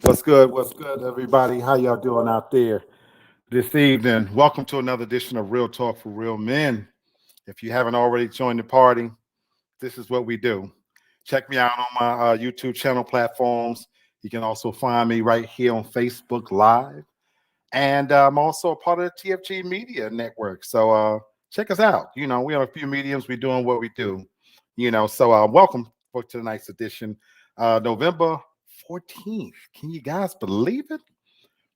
What's good? What's good, everybody? How y'all doing out there this evening? Welcome to another edition of Real Talk for Real Men. If you haven't already joined the party, this is what we do. Check me out on my YouTube channel platforms. You can also find me right here on Facebook Live. And I'm also a part of the TFG Media Network. So check us out. We have a few mediums. We're doing what we do. So welcome for tonight's edition, November 14th. Can you guys believe it?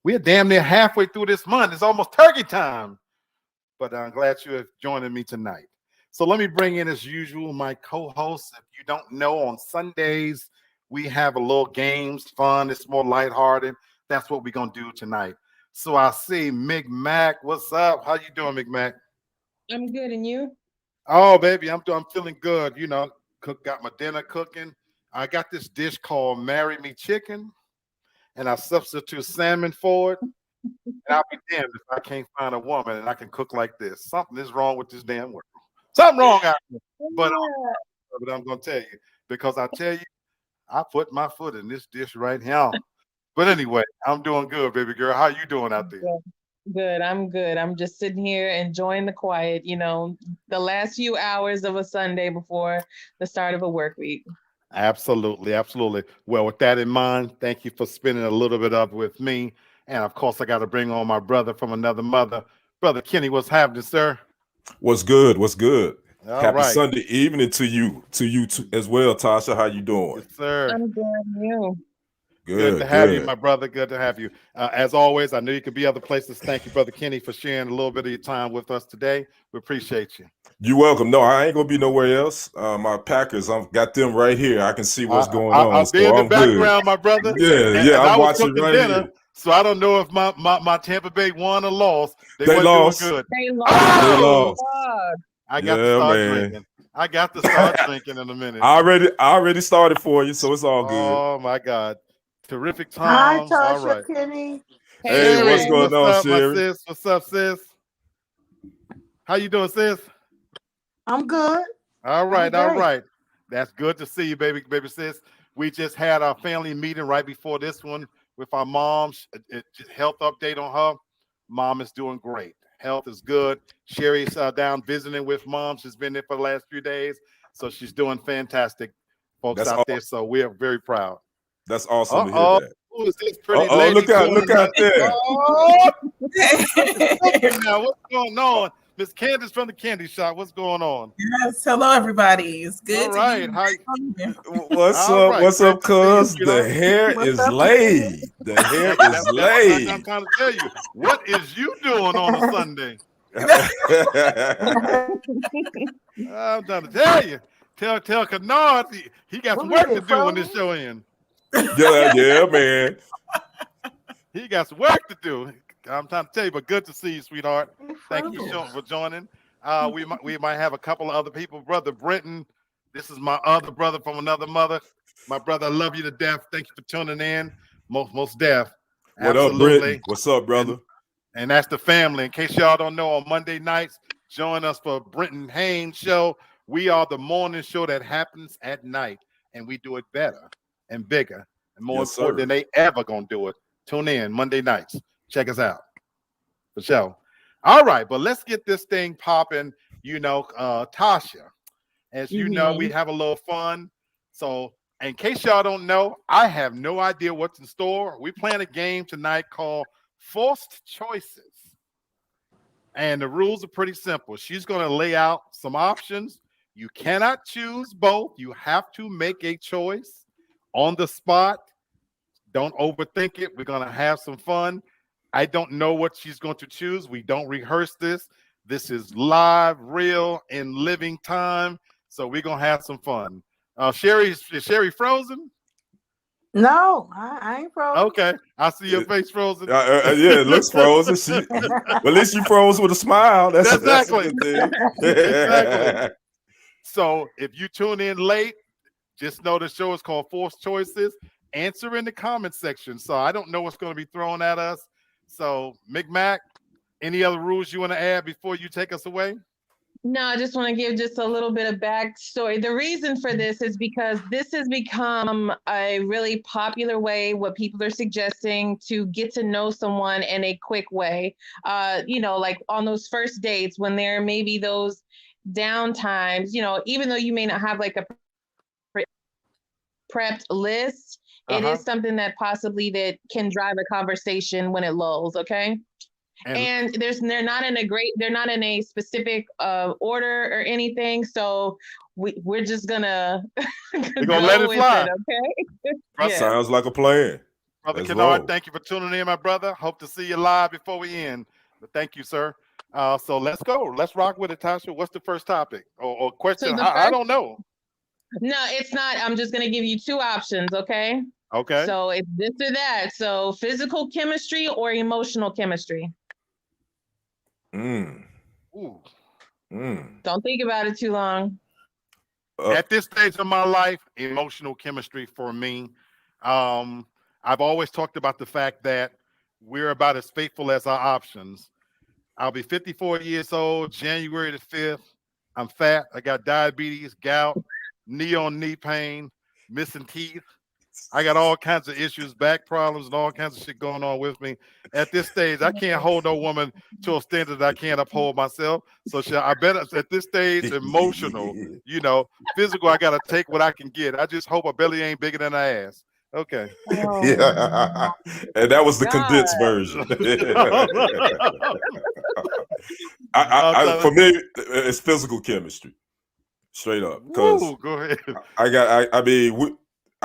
We're damn near halfway through this month. It's almost turkey time. But I'm glad you're joining me tonight. So let me bring in, as usual, my co-host. If you don't know, on Sundays, we have a little games, fun. It's more lighthearted. That's what we're going to do tonight. So I see Mick Mac. What's up? How you doing, Mick Mac? I'm good, and you? Oh, baby, I'm feeling good. Got my dinner cooking. I got this dish called Marry Me Chicken, and I substitute salmon for it. And I'll be damned if I can't find a woman and I can cook like this. Something is wrong with this damn world. Something wrong out there. But, I'm going to tell you, because I tell you, I put my foot in this dish right now. But anyway, I'm doing good, baby girl. How you doing out there? Good. I'm good. I'm just sitting here enjoying the quiet, the last few hours of a Sunday before the start of a work week. Absolutely, absolutely. Well, with that in mind, thank you for spending a little bit of it with me. And of course, I got to bring on my brother from another mother. Brother Kenny, what's happening, sir? What's good? What's good? All Happy right. Sunday evening to you as well, Tasha. How you doing? Yes, sir. I'm good. And you? Good to have you, my brother. Good to have you. As always, I know you could be other places. Thank you, Brother Kenny, for sharing a little bit of your time with us today. We appreciate you. You're welcome. No, I ain't gonna be nowhere else. My Packers, I've got them right here. I can see what's going on. I'll be in the background, my brother. Yeah, I'm watching right dinner, here. So I don't know if my Tampa Bay won or lost. They lost. Doing good. They lost. They lost. I got to start drinking. I got to start drinking in a minute. I already started for you, so it's all good. Oh my God. Terrific time. Hi, Tasha, all right. Kenny. Hey, what's going on, Sherry? My sis? What's up, sis? How you doing, sis? I'm good. All right. That's good to see you, baby sis. We just had our family meeting right before this one with our mom. Health update on her. Mom is doing great. Health is good. Sherry's down visiting with mom. She's been there for the last few days, so she's doing fantastic, folks out there. So we are very proud. That's awesome to hear that. Who is this pretty lady? Look out there. Now, what's going on? Miss Candace from the candy shop. What's going on? Yes, hello everybody. It's good. All right. What's up, cuz? The hair is laid. The hair is laid. I'm trying to tell you. What is you doing on a Sunday? I'm trying to tell you. Tell Kennard he got some work to do when this show ends. Yeah, man. He got some work to do. I'm trying to tell you, but good to see you, sweetheart. Thank you for joining. We might have a couple of other people. Brother Brenton, this is my other brother from another mother. My brother, I love you to death. Thank you for tuning in. Most deaf. What up, Brenton? What's up, brother? And that's the family. In case y'all don't know, on Monday nights, join us for Brenton Haynes show. We are the morning show that happens at night, and we do it better and bigger and more important than they ever gonna do it. Tune in Monday nights. Check us out for sure. All right, but let's get this thing popping. Tasha, as you know, we have a little fun. So in case y'all don't know, I have no idea what's in store. We playing a game tonight called Forced Choices. And the rules are pretty simple. She's going to lay out some options. You cannot choose both. You have to make a choice on the spot. Don't overthink it. We're going to have some fun. I don't know what she's going to choose. We don't rehearse this. This is live, real, in living time. So we're going to have some fun. Is Sherry frozen? No, I ain't frozen. Okay. I see your face frozen. Yeah, it looks frozen. At least you froze with a smile. That's exactly. That's a good thing. Exactly. So if you tune in late, just know the show is called Forced Choices. Answer in the comment section. So I don't know what's going to be thrown at us. So, Mick Mac, any other rules you want to add before you take us away? No, I just want to give just a little bit of backstory. The reason for this is because this has become a really popular way, what people are suggesting to get to know someone in a quick way. Like on those first dates when there may be those down times, even though you may not have like a prepped list, it is something that possibly that can drive a conversation when it lulls, okay? And they're not in a specific order or anything. So we're just gonna we're gonna let it fly. Okay. Sounds like a plan. Brother Let's Kennard, roll. thank you for tuning in, my brother. Hope to see you live before we end. But thank you, sir. So let's go. Let's rock with it, Tasha. What's the first topic or question? I don't know. No, it's not. I'm just gonna give you two options, okay? Okay. So it's this or that. So physical chemistry or emotional chemistry. Ooh. Don't think about it too long. At this stage of my life, emotional chemistry for me. I've always talked about the fact that we're about as faithful as our options. I'll be 54 years old, January the 5th. I'm fat. I got diabetes, gout, knee pain, missing teeth. I got all kinds of issues, back problems, and all kinds of shit going on with me. At this stage, I can't hold no woman to a standard that I can't uphold myself. So I better, at this stage, emotional, physical, I got to take what I can get. I just hope a belly ain't bigger than an ass. Okay. Oh, Yeah. And that was the condensed version. For me, it's physical chemistry. Straight up. Because go ahead. I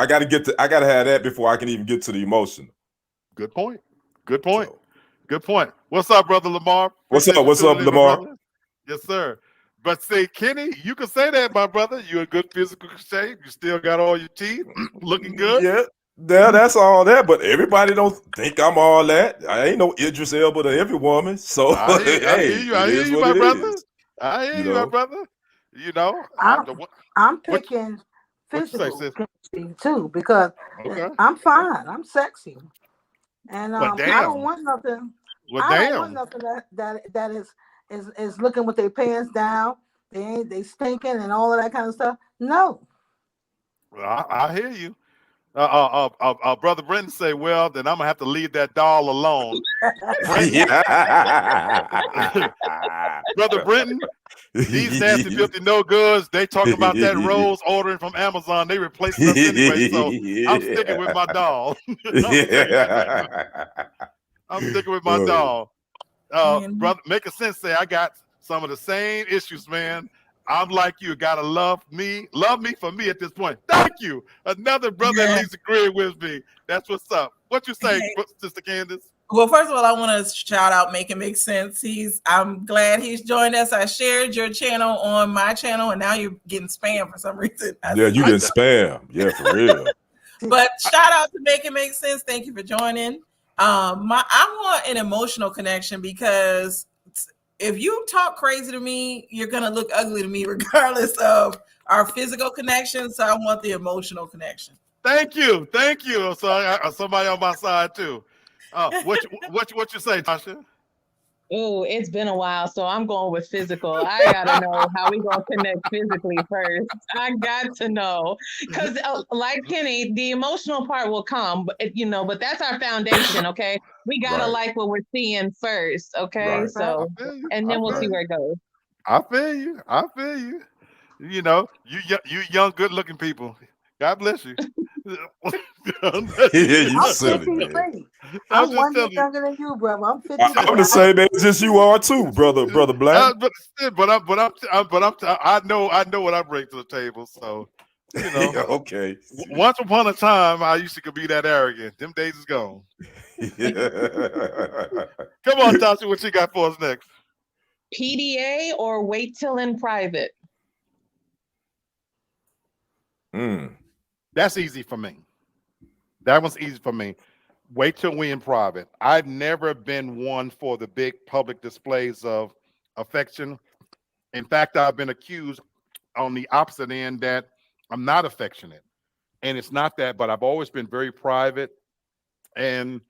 got to have that before I can even get to the emotional. Good point. Good point. Good point. What's up, brother Lamar? What's up, Lamar? Yes, sir. But say, Kenny, you can say that, my brother. You're in good physical shape. You still got all your teeth, looking good. Yeah, that's all that. But everybody don't think I'm all that. I ain't no Idris Elba to every woman. So I hear you. I hear you, my brother. I hear you, my brother. I'm picking physical chemistry too because I'm fine. I'm sexy, and I don't want nothing. I don't want nothing that is looking with their pants down. They stinking and all of that kind of stuff. No. Well, I hear you. Brother Brenton say, well, then I'm gonna have to leave that doll alone. Brother Brenton, these nasty, filthy no goods. They talk about that rose ordering from Amazon. They replacing us anyway. So I'm sticking with my doll. I'm sticking with my doll. Brother, make a sense. Say I got some of the same issues, man. I'm like you. Gotta love me for me at this point. Thank you. Another brother at least agreeing with me. That's what's up. What you say, Sister Candace? Well, first of all, I want to shout out Make It Make Sense. I'm glad he's joined us. I shared your channel on my channel, and now you're getting spam for some reason. Yeah, you getting spam. Yeah, for real. But shout out to Make It Make Sense. Thank you for joining. I want an emotional connection because if you talk crazy to me, you're gonna look ugly to me, regardless of our physical connection. So I want the emotional connection. Thank you. So I got somebody on my side too. What you say, Tasha? Oh, it's been a while, so I'm going with physical. I gotta know how we gonna connect physically first. I got to know because, like Kenny, the emotional part will come, but that's our foundation. Okay, we gotta like what we're seeing first. Okay, so and then we'll see where it goes. I feel you. You young, good-looking people. God bless you. You silly, man. I'm 1 year younger than you, brother. I'm 50. I'm the same age as you are too, brother Black. I know what I bring to the table. So, okay. Once upon a time, I used to be that arrogant. Them days is gone. Come on, Tasha, what you got for us next? PDA or wait till in private? That's easy for me. That one's easy for me. Wait till we in private. I've never been one for the big public displays of affection. In fact, I've been accused on the opposite end that I'm not affectionate. And it's not that, but I've always been very private. And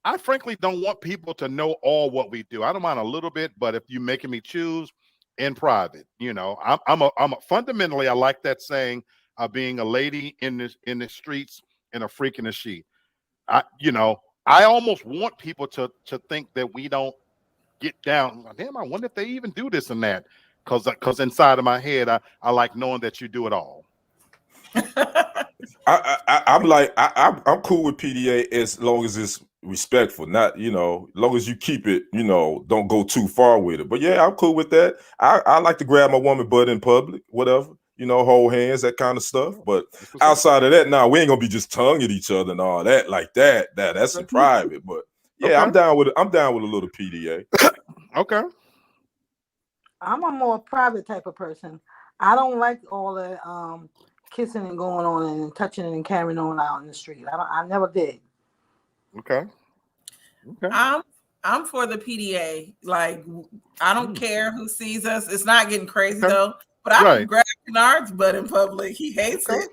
I frankly don't want people to know all what we do. I don't mind a little bit, but if you're making me choose, in private. You know, fundamentally, I like that saying, being a lady in the streets and a freak in the sheet. I almost want people to think that we don't get down. Damn, I wonder if they even do this and that. Because inside of my head, I like knowing that you do it all. I'm cool with PDA as long as it's respectful, not, as long as you keep it, don't go too far with it. But yeah, I'm cool with that. I like to grab my woman butt in public, whatever, hold hands, that kind of stuff. But outside of that, we ain't gonna be just tongue at each other and all that like that. That's in private. But yeah, okay. I'm down with a little PDA. Okay. I'm a more private type of person. I don't like all the kissing and going on and touching and carrying on out in the street. I never did. Okay. I'm for the PDA. Like, I don't care who sees us. It's not getting crazy though. But I can grab Kennard's butt in public. He hates it.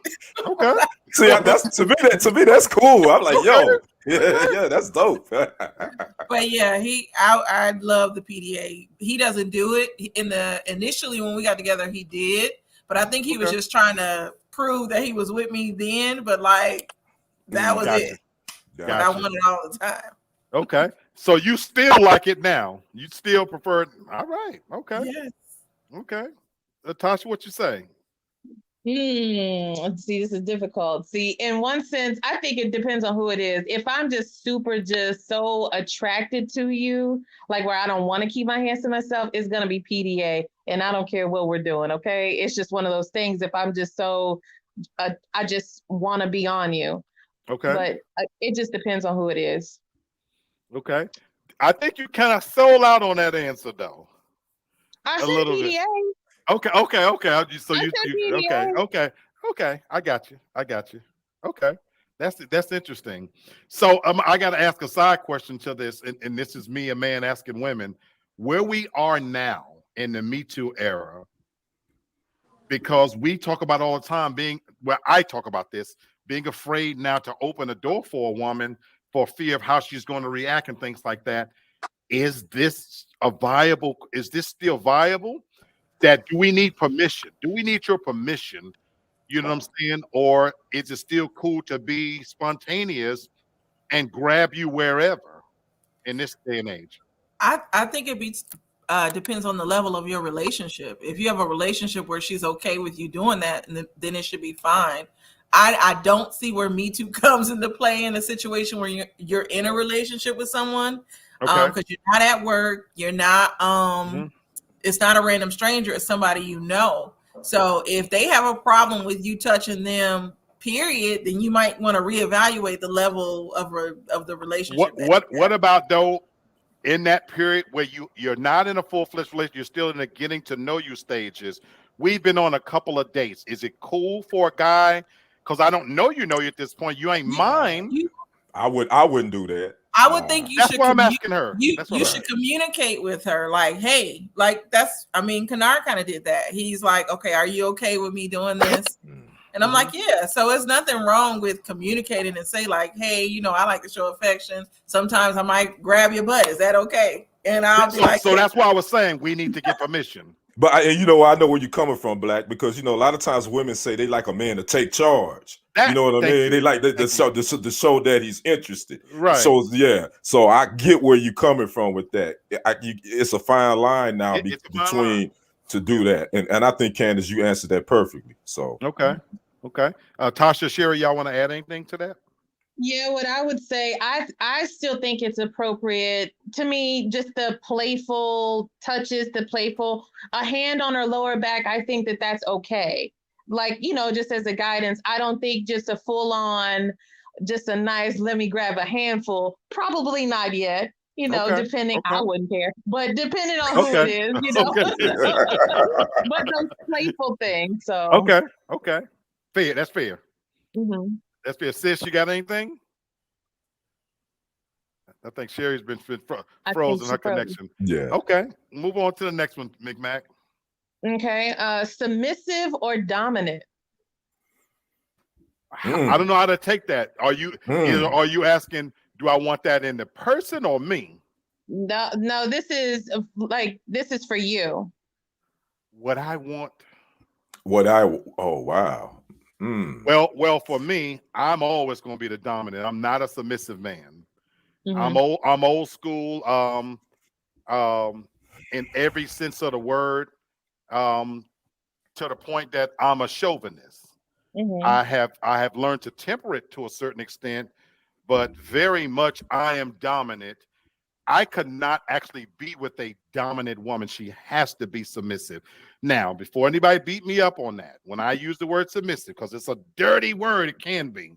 Okay. See, to me that's cool. I'm like, yo, yeah, that's dope. But yeah, I love the PDA. He doesn't do it initially when we got together. He did, but I think he was just trying to prove that he was with me then. But like, that was it. Gotcha. I want it all the time. Okay, so you still like it now? You still prefer it? All right. Okay. Yes. Okay. Tasha, what you say? Let's see, this is difficult. See, in one sense, I think it depends on who it is. If I'm just so attracted to you, like where I don't want to keep my hands to myself, it's going to be PDA. And I don't care what we're doing, okay? It's just one of those things. If I'm just I just want to be on you. Okay. But it just depends on who it is. Okay. I think you kind of sold out on that answer, though. I said PDA. Bit. Okay. So okay. I got you. Okay. That's interesting. So I got to ask a side question to this, and this is me, a man, asking women where we are now in the Me Too era, because we talk about all the time I talk about this, being afraid now to open a door for a woman for fear of how she's going to react and things like that. Is this still viable? That do we need permission? Do we need your permission? You know what I'm saying? Or is it still cool to be spontaneous and grab you wherever in this day and age? I think it depends on the level of your relationship. If you have a relationship where she's okay with you doing that, then it should be fine. I don't see where Me Too comes into play in a situation where you're in a relationship with someone, because you're not at work, you're not it's not a random stranger, it's somebody you know. So if they have a problem with you touching them, period, then you might want to reevaluate the level of the relationship. What about though in that period where you're not in a full-fledged relationship, you're still in the getting to know you stages? We've been on a couple of dates. Is it cool for a guy? Because I don't know you at this point. You ain't mine. I wouldn't do that. I would think you that's should. Why I'm asking her. You should communicate with her, like, hey, like Kennard kind of did that. He's like, okay, are you okay with me doing this? And I'm like, yeah. So there's nothing wrong with communicating and say like, hey, I like to show affection. Sometimes I might grab your butt. Is that okay? And I'll be like, so that's why I was saying we need to get permission. But I know where you're coming from, Black, because a lot of times women say they like a man to take charge. You know what I mean? They like to show that he's interested. Right. So yeah. So I get where you're coming from with that. It's a fine line now between to do that, and I think Candace, you answered that perfectly. So okay. Tasha, Sherry, y'all want to add anything to that? Yeah, what I would say, I still think it's appropriate to me, just the playful touches, a hand on her lower back. I think that's okay. Like, just as a guidance, I don't think just a full on, just a nice, let me grab a handful, probably not yet. Depending, I wouldn't care, but depending on who it is, but those playful things. So okay, fair. That's fair. Mm-hmm. That's fair. Sis, you got anything? I think Sherry's been frozen her connection. Yeah. Okay. Move on to the next one, McMac. Okay. Submissive or dominant? I don't know how to take that. Are you asking, do I want that in the person or me? No, this is for you. What I want. Oh wow. Well, for me, I'm always going to be the dominant. I'm not a submissive man. I'm old school. In every sense of the word. To the point that I'm a chauvinist. I have learned to temper it to a certain extent, but very much I am dominant. I could not actually be with a dominant woman. She has to be submissive. Now, before anybody beat me up on that, when I use the word submissive, because it's a dirty word, it can be,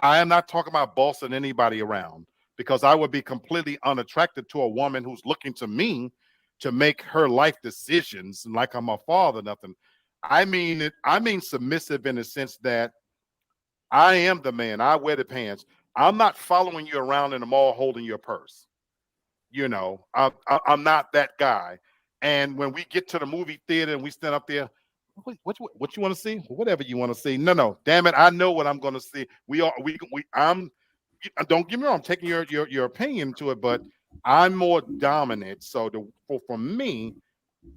I am not talking about bossing anybody around, because I would be completely unattracted to a woman who's looking to me to make her life decisions, and like I'm a father, nothing. I mean submissive in the sense that I am the man. I wear the pants. I'm not following you around in the mall holding your purse. You know, I'm not that guy. And when we get to the movie theater and we stand up there, what you want to see? Whatever you want to see. No, damn it, I know what I'm going to see. Don't get me wrong, I'm taking your opinion to it, but I'm more dominant. So for me,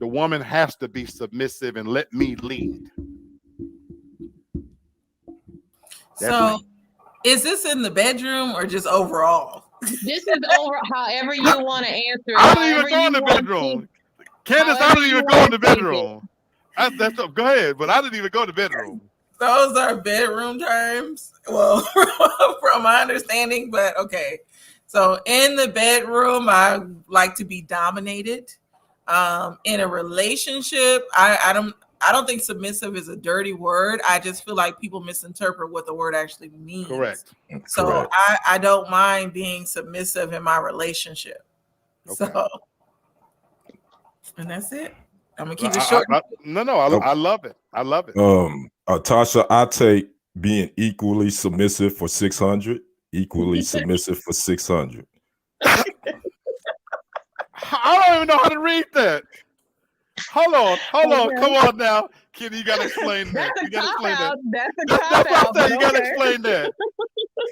the woman has to be submissive and let me lead. So, is this in the bedroom or just overall? This is over. However you want to answer it. I don't even go in the bedroom. Candace, I don't even go in the bedroom. Go ahead, but I didn't even go in the bedroom. Those are bedroom terms. Well, from my understanding, but okay. So in the bedroom, I like to be dominated. In a relationship, I don't think submissive is a dirty word. I just feel like people misinterpret what the word actually means. Correct. So Correct. I don't mind being submissive in my relationship. Okay. So, and that's it. I'm gonna keep it short. I love it. I love it. Tasha, I take being equally submissive for 600, equally submissive for 600. I don't even know how to read that. Hold on. Come on now. Kenny, you gotta explain that. You gotta explain that. That's a cop out. You gotta explain that.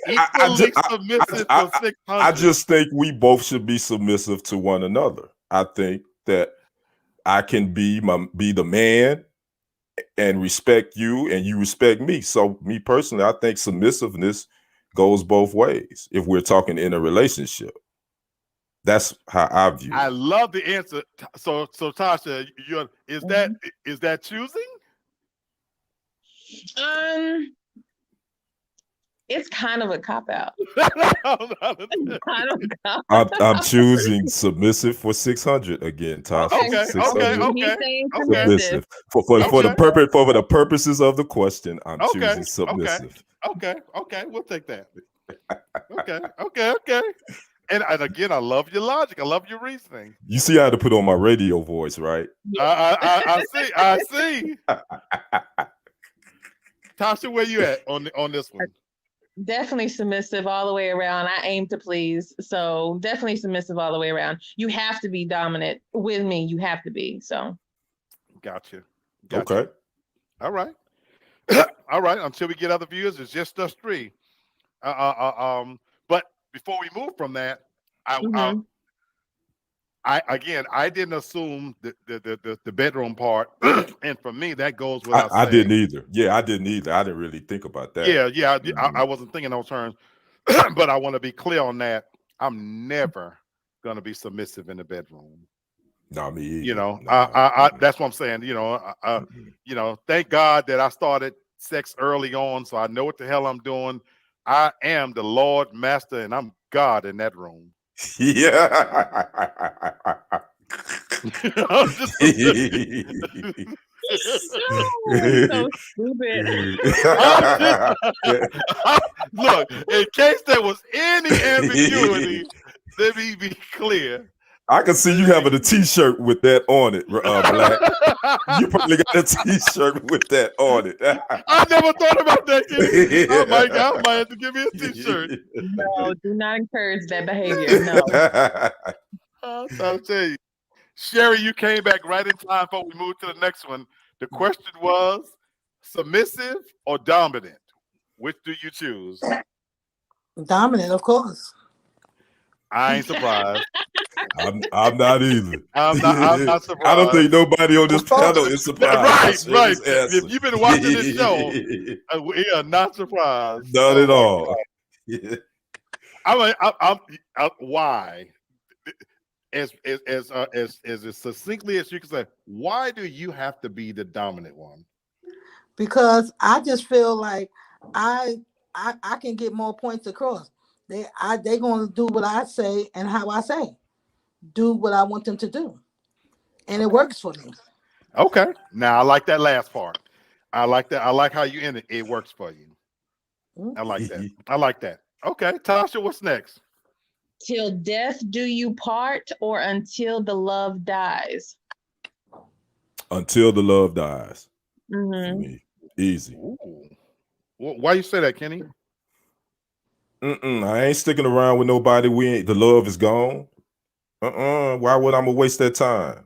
Equally submissive for 600. I just think we both should be submissive to one another. I think that I can be the man and respect you, and you respect me. So me personally, I think submissiveness goes both ways if we're talking in a relationship. That's how I view it. I love the answer. So Tasha, is that choosing? It's kind of a cop out. I'm choosing submissive for 600 again, Tasha. Okay. Submissive for the purposes of the question. I'm choosing submissive. Okay. We'll take that. Okay. And again, I love your logic. I love your reasoning. You see, I had to put on my radio voice, right? I see. Tasha, where you at on this one? Definitely submissive all the way around. I aim to please. So definitely submissive all the way around. You have to be dominant with me. You have to be. So. Gotcha. Okay. All right. All right. Until we get other viewers, it's just us three. But before we move from that, I didn't assume the bedroom part, and for me that goes without saying. I didn't either. Yeah, I didn't either. I didn't really think about that. Yeah. I wasn't thinking those terms, but I want to be clear on that. I'm never gonna be submissive in the bedroom. No, me either. You know, that's what I'm saying. You know, thank God that I started sex early on, so I know what the hell I'm doing. I am the Lord Master, and I'm God in that room. Yeah. So stupid. Look, in case there was any ambiguity, let me be clear. I can see you having a T-shirt with that on it, Black. You probably got a T-shirt with that on it. I never thought about that, Kenny. Oh my God, I might have to give me a T-shirt. No, do not encourage that behavior. No. I'll tell you. Sherry, you came back right in time before we moved to the next one. The question was submissive or dominant? Which do you choose? Dominant, of course. I ain't surprised. I'm not either. I'm not surprised. I don't think nobody on this panel is surprised. Right. If you've been watching this show, we are not surprised. Not at all. Yeah. Why? As succinctly as you can say, why do you have to be the dominant one? Because I just feel like I can get more points across. They gonna do what I say and how I say. Do what I want them to do. And it works for me. Okay. Now I like that last part. I like that. I like how you end it. It works for you. I like that. I like that. Okay. Tasha, what's next? Till death do you part, or until the love dies? Until the love dies. Mm-hmm. For me. Easy. Ooh. Why you say that, Kenny? I ain't sticking around with nobody. The love is gone. Why would I waste that time?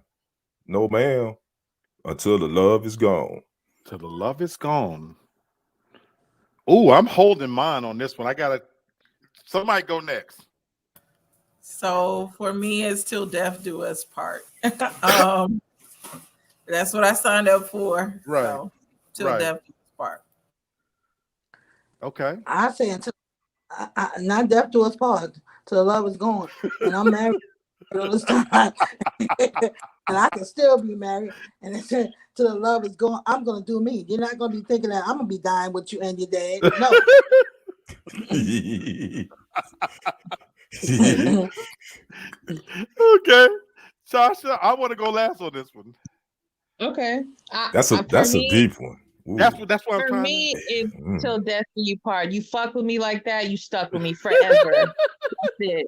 No, ma'am. Until the love is gone. Till the love is gone. Ooh, I'm holding mine on this one. Somebody go next. So for me, it's till death do us part. That's what I signed up for. Right. So, till death do us part. Okay. I say until not death do us part, till the love is gone. And I'm married all this time. And I can still be married. And it said till the love is gone, I'm gonna do me. You're not gonna be thinking that I'm gonna be dying with you and your dad. No. Okay. Sasha, I want to go last on this one. Okay. That's a deep one. Ooh. That's what I'm for trying me, to it's till death do you part. You fuck with me like that, you stuck with me forever. That's it.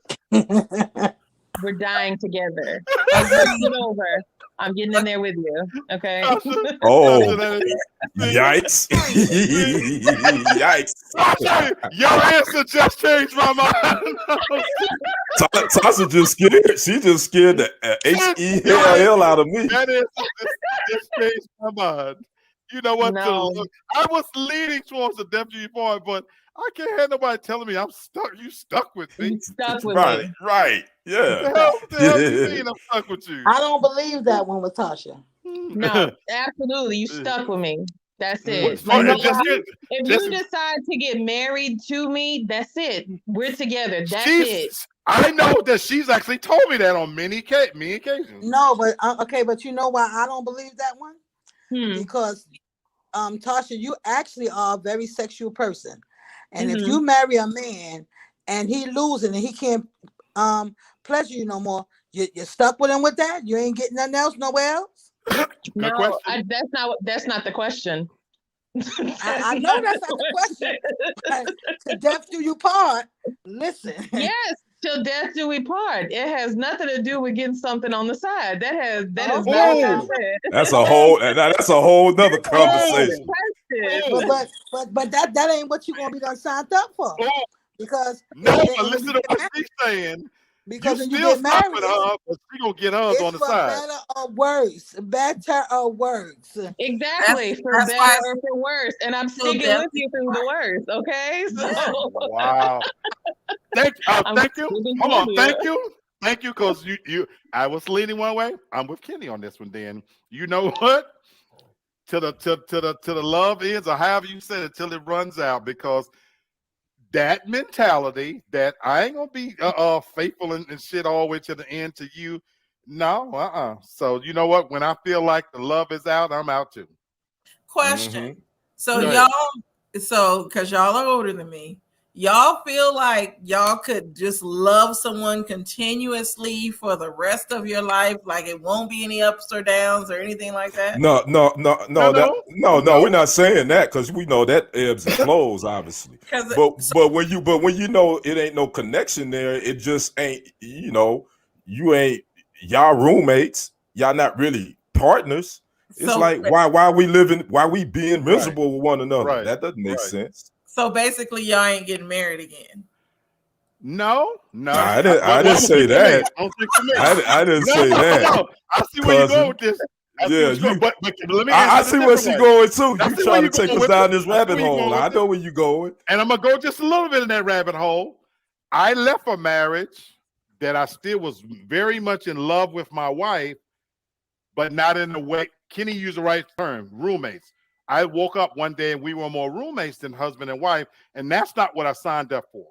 We're dying together. It's over. I'm getting in there with you. Okay. Oh, yikes. Yikes. Your answer just changed my mind. Tasha just scared. She just scared the hell out of me. That is just changed my mind. You know what? No. I was leaning towards the deputy part, but I can't have nobody telling me I'm stuck. You stuck with me. You stuck with Right, me. right. Yeah. What the hell do you mean I'm stuck with you? I don't believe that one with Tasha. No, absolutely. You stuck with me. That's it. If you decide to get married to me, that's it. We're together. That's it. I know that she's actually told me that on many occasions. No, but okay, but you know why I don't believe that one? Because Tasha, you actually are a very sexual person. And if you marry a man and he losing and he can't pleasure you no more, you're stuck with him with that? You ain't getting nothing else nowhere else? No, that's not the question. I know that's not the question. To death do you part. Listen. Yes, till death do we part. It has nothing to do with getting something on the side. That's a whole nother conversation. But that ain't what you're gonna be done signed up for. Because listen to what she's saying. Because you when you get married, with her, but she gonna get hers on the side. Better or worse. Exactly. For better or for worse. And I'm sticking with you through the worst. Okay. So wow. Thank you. Hold on. Thank you. Because I was leaning one way. I'm with Kenny on this one. Then you know what? Till the love ends, or however you said it, till it runs out, because that mentality that I ain't gonna be faithful and shit all the way to the end to you. No, So you know what? When I feel like the love is out, I'm out too. Question. So because y'all are older than me, y'all feel like y'all could just love someone continuously for the rest of your life, like it won't be any ups or downs or anything like that? No, we're not saying that, because we know that ebbs and flows, obviously. But when you know it ain't no connection there, it just ain't, you ain't, y'all roommates, y'all not really partners. It's like, why we being miserable with one another? Right. That doesn't make sense. So basically, y'all ain't getting married again. No. I didn't say that. I didn't say that. No. I see where you go with this. But let me I see where she going too. You trying to take us down this rabbit hole. I know where you going. And I'm gonna go just a little bit in that rabbit hole. I left a marriage that I still was very much in love with my wife, but not in the way Kenny used the right term, roommates. I woke up one day and we were more roommates than husband and wife, and that's not what I signed up for.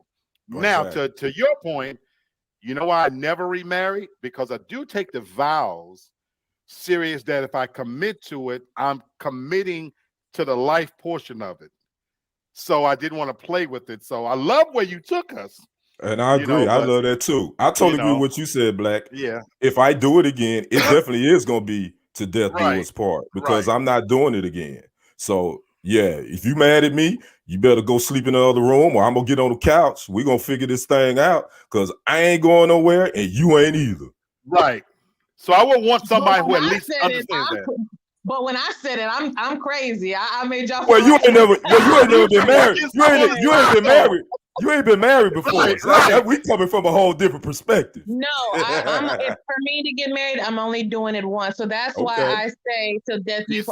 Now, to your point, you know why I never remarried? Because I do take the vows serious that if I commit to it, I'm committing to the life portion of it. So I didn't want to play with it. So I love where you took us. And I agree. I love that too. I totally agree with what you said, Black. Yeah. If I do it again, it definitely is going to be to death do us part, because I'm not doing it again. So yeah, if you mad at me, you better go sleep in the other room, or I'm going to get on the couch. We're going to figure this thing out, because I ain't going nowhere and you ain't either. Right. So I would want somebody who at least understands that. But when I said it, I'm crazy. I made y'all. Well, you ain't never been married. You ain't been married. You ain't been married before. Right. We coming from a whole different perspective. No, for me to get married, I'm only doing it once. So that's why I say till death you.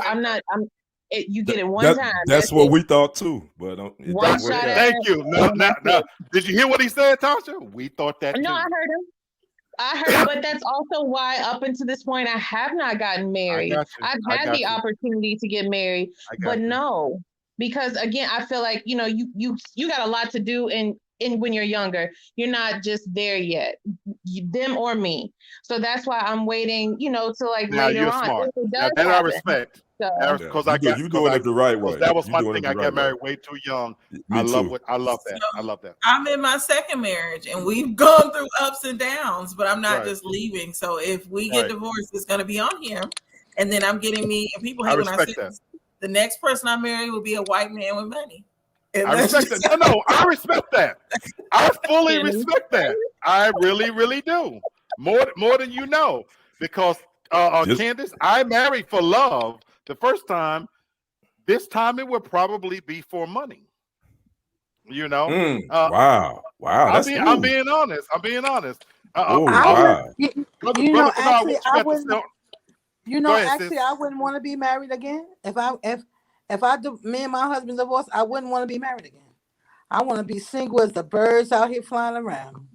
You get it one time. That's what we thought too. But one shot. Thank you. No. Did you hear what he said, Tasha? We thought that. No, too. I heard, but that's also why up until this point I have not gotten married. I've had the opportunity to get married, but no, because again, I feel like you got a lot to do in when you're younger. You're not just there yet, them or me. So that's why I'm waiting, to like now later you're on. Smart. Now, that I respect. Because you doing it the right way. That was my thing. I got married way too young. I love that. I love that. I'm in my second marriage, and we've gone through ups and downs, but I'm not just leaving. So if we get divorced, it's going to be on here, and then I'm getting me. And people hate when I say this, the next person I marry will be a white man with money. I respect that. No, I respect that. I fully respect that. I really, really do. More than you know, because Candace, I married for love. The first time, this time it would probably be for money. Wow. I'm being honest. I wouldn't want to be married again. If me and my husband divorced, I wouldn't want to be married again. I want to be single as the birds out here flying around.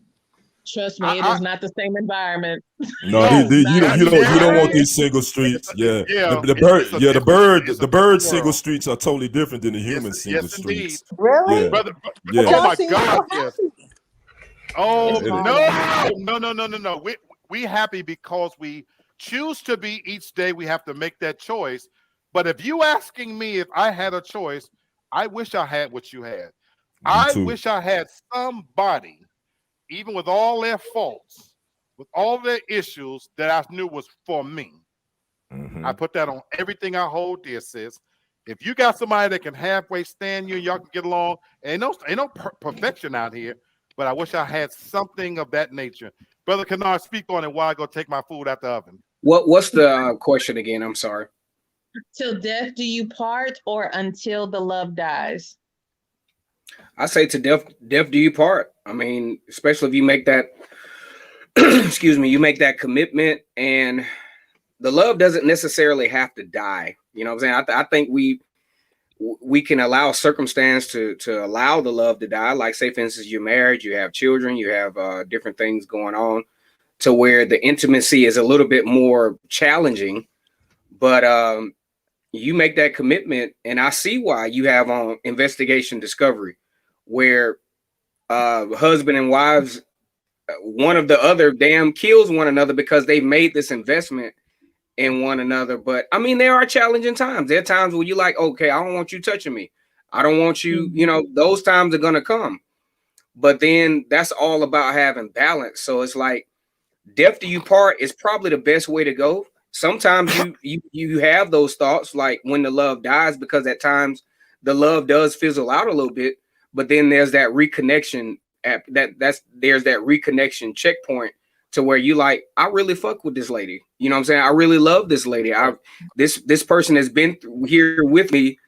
Trust me, it is not the same environment. No, you don't want these single streets. Yeah, the bird single streets are totally different than the human single streets. Really? Yeah. Oh my God! Yes. Oh no! We happy because we choose to be each day. We have to make that choice. But if you asking me if I had a choice, I wish I had what you had. I wish I had somebody, even with all their faults, with all their issues, that I knew was for me. Mm-hmm. I put that on everything I hold dear, sis. If you got somebody that can halfway stand you and y'all can get along, ain't no perfection out here, but I wish I had something of that nature. Brother Kennard, speak on it while I go take my food out the oven. What's the question again? I'm sorry. Till death do you part, or until the love dies? I say to death do you part. I mean, especially if you make that, you make that commitment, and the love doesn't necessarily have to die. You know what I'm saying? I think we can allow circumstance to allow the love to die. Like, say, for instance, you're married, you have children, you have different things going on, to where the intimacy is a little bit more challenging. But you make that commitment, and I see why you have on Investigation Discovery, where husband and wives, one of the other kills one another because they made this investment in one another. But I mean, there are challenging times. There are times where you're like, okay, I don't want you touching me. I don't want you, those times are going to come. But then that's all about having balance. So it's like, death do you part is probably the best way to go. Sometimes you have those thoughts, like when the love dies, because at times the love does fizzle out a little bit. But then there's that reconnection there's that reconnection checkpoint to where you like, I really fuck with this lady. You know what I'm saying? I really love this lady. This person has been here with me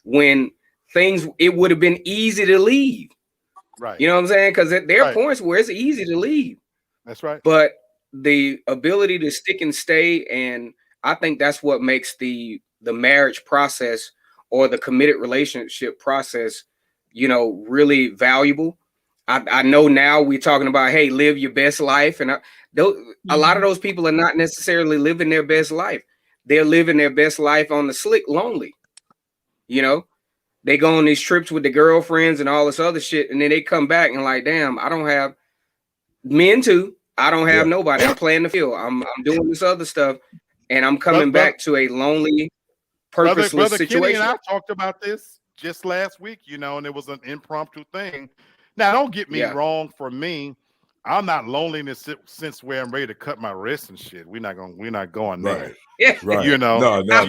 when it would have been easy to leave. Right. You know what I'm saying? Because there are points where it's easy to leave. That's right. But the ability to stick and stay, and I think that's what makes the marriage process or the committed relationship process, really valuable. I know now we're talking about, hey, live your best life. And a lot of those people are not necessarily living their best life. They're living their best life on the slick lonely. You know, they go on these trips with the girlfriends and all this other shit. And then they come back and like, damn, I don't have men too. I don't have nobody. I'm playing the field. I'm doing this other stuff. And I'm coming back to a lonely, purposeless situation. Kenny and I talked about this just last week, you know, and it was an impromptu thing. Now, don't get me wrong. For me, I'm not lonely in the sense where I'm ready to cut my wrist and shit. We're not going there. Yeah, right. You know, no, that's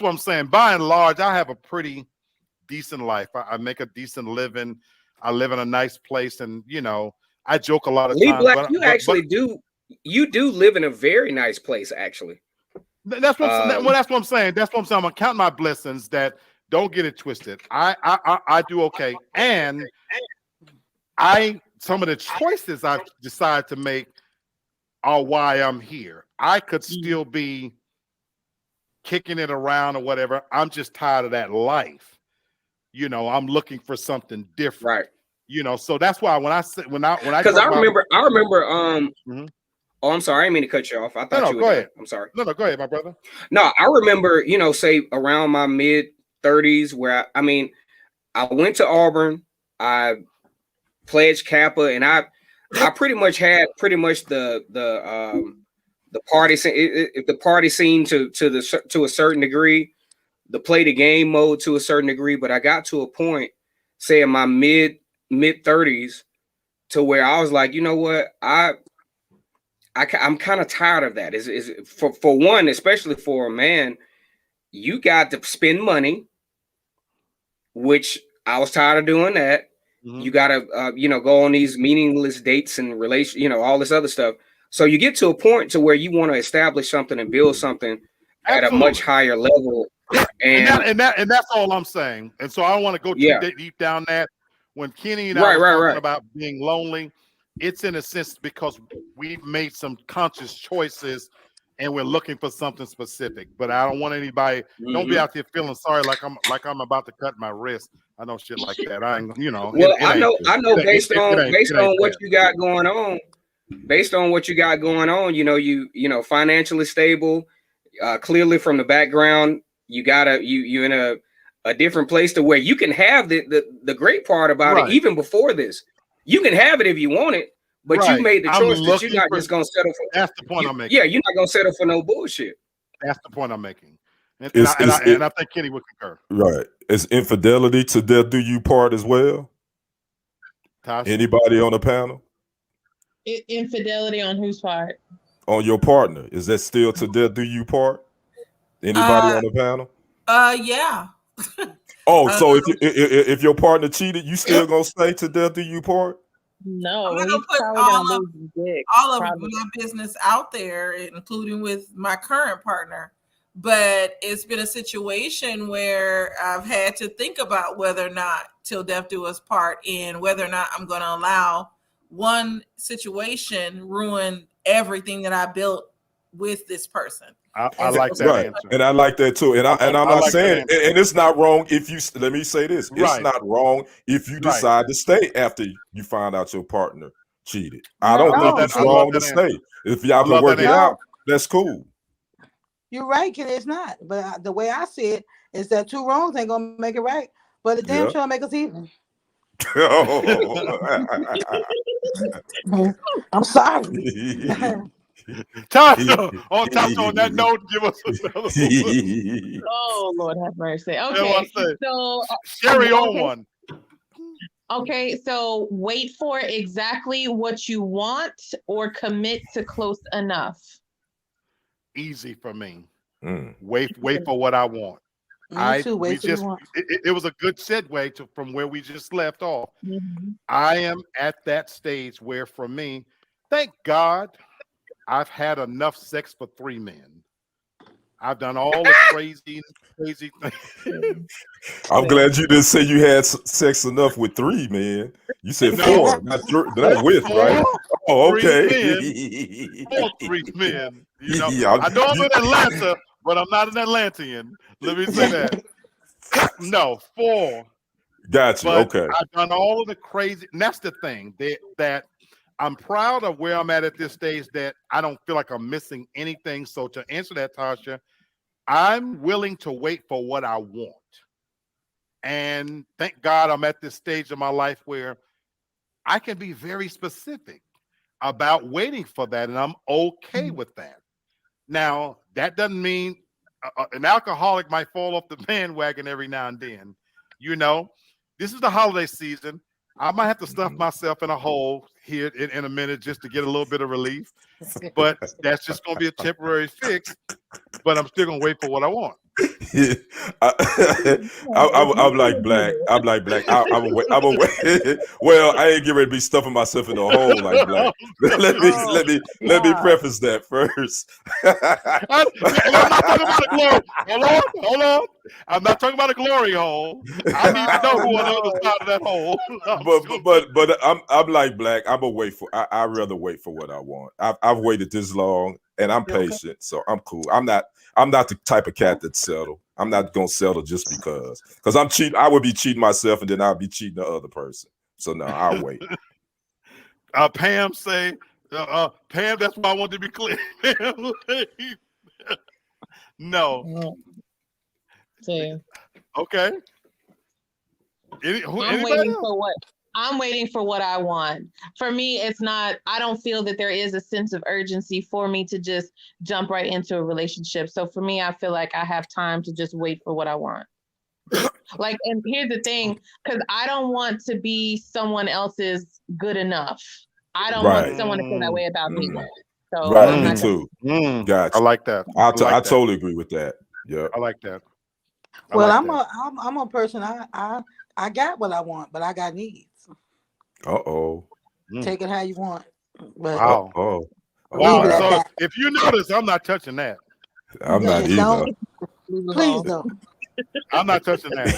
what I'm saying. By and large, I have a pretty decent life. I make a decent living. I live in a nice place, and you know, I joke a lot of times. Black, you do live in a very nice place, actually. That's what that's what I'm saying. That's what I'm saying. I'm gonna count my blessings. That don't get it twisted. I do okay, and some of the choices I've decided to make are why I'm here. I could still be kicking it around or whatever. I'm just tired of that life. You know, I'm looking for something different. Right. You know, so that's why when I because I remember. Oh, I'm sorry. I didn't mean to cut you off. I thought you were. Go ahead. I'm sorry. No, go ahead, my brother. No, I remember, you know, say around my mid-30s where I went to Auburn, I pledged Kappa, and I pretty much had the party scene, the party scene to a certain degree, the play the game mode to a certain degree, but I got to a point, say in my mid-30s, to where I was like, you know what, I'm kind of tired of that. Is for one, especially for a man, you got to spend money, which I was tired of doing that. Mm-hmm. You got to, go on these meaningless dates and all this other stuff. So you get to a point to where you want to establish something and build something at a much higher level. And that's all I'm saying. And so I don't want to go too deep down that. When Kenny and I were talking about being lonely, it's in a sense because we've made some conscious choices and we're looking for something specific. But I don't want anybody, don't be out there feeling sorry like I'm about to cut my wrist. I know shit like that. I ain't, Well, I know based on what you got going on, you financially stable, clearly from the background, you in a different place to where you can have the great part about it even before this. You can have it if you want it, but you made the choice that you're not just gonna settle for. That's the point I'm making. Yeah, you're not gonna settle for no bullshit. That's the point I'm making. And I think Kenny would concur. Right. Is infidelity to death do you part as well? Tasha? Anybody on the panel? Infidelity on whose part? On your partner. Is that still to death do you part? Anybody on the panel? Yeah. So if your partner cheated, you still gonna stay to death do you part? No, I'm gonna put all of my business out there, including with my current partner. But it's been a situation where I've had to think about whether or not till death do us part, and whether or not I'm going to allow one situation ruin everything that I built with this person. I like that answer. And I like that too. And I'm not like saying, and it's not wrong if you, let me say this, it's not wrong if you decide to stay after you find out your partner cheated. I don't think it's wrong to stay. If y'all can work it out, that's cool. You're right, Kenny. It's not. But the way I see it is that two wrongs ain't gonna make it right, but the damn sure make us even. I'm sorry. Tasha, on that note, give us another one. Oh, Lord have mercy. Okay, so Sherry on one. Okay, so wait for exactly what you want or commit to close enough. Easy for me. Wait for what I want. It was a good segue from where we just left off. Mm-hmm. I am at that stage where, for me, thank God, I've had enough sex for 3 men. I've done all the crazy things. I'm glad you didn't say you had sex enough with 3 men. You said 4, not with, right? Oh, okay. 3 men. I know I'm in Atlanta, but I'm not an Atlantean. Let me say that. No, 4. Got you. But Okay. I've done all of the crazy, and that's the thing that I'm proud of where I'm at this stage, that I don't feel like I'm missing anything. So to answer that, Tasha, I'm willing to wait for what I want. And thank God I'm at this stage of my life where I can be very specific about waiting for that, and I'm okay with that. Now, that doesn't mean an alcoholic might fall off the bandwagon every now and then. You know, this is the holiday season. I might have to stuff myself in a hole here in a minute just to get a little bit of relief, but that's just going to be a temporary fix. But I'm still going to wait for what I want. I'm like black. I'm like black. I'm a wait. Well, I ain't getting ready to be stuffing myself in a hole like black. Let me preface that first. I'm not talking about a glory. Hold on. I'm not talking about a glory hole. I need to know who on the other side of that hole. but I'm like black. I'm a wait for. I rather wait for what I want. I've waited this long, and I'm patient, so I'm cool. I'm not the type of cat that settle. I'm not gonna settle just because I'm cheating. I would be cheating myself, and then I'll be cheating the other person. So no, I'll wait. Pam say, Pam, that's why I want to be clear. No. Okay. I'm waiting for what I want. For me, it's not, I don't feel that there is a sense of urgency for me to just jump right into a relationship. So for me, I feel like I have time to just wait for what I want. Like, and here's the thing, because I don't want to be someone else's good enough. I don't want someone to feel that way about me. So me too. Gotcha. I like that. I totally agree with that. Yeah, I like that. Well, I'm a person. I got what I want, but I got needs. Take it how you want. But wow. So if you notice, I'm not touching that. I'm not either. Please don't. I'm not touching that.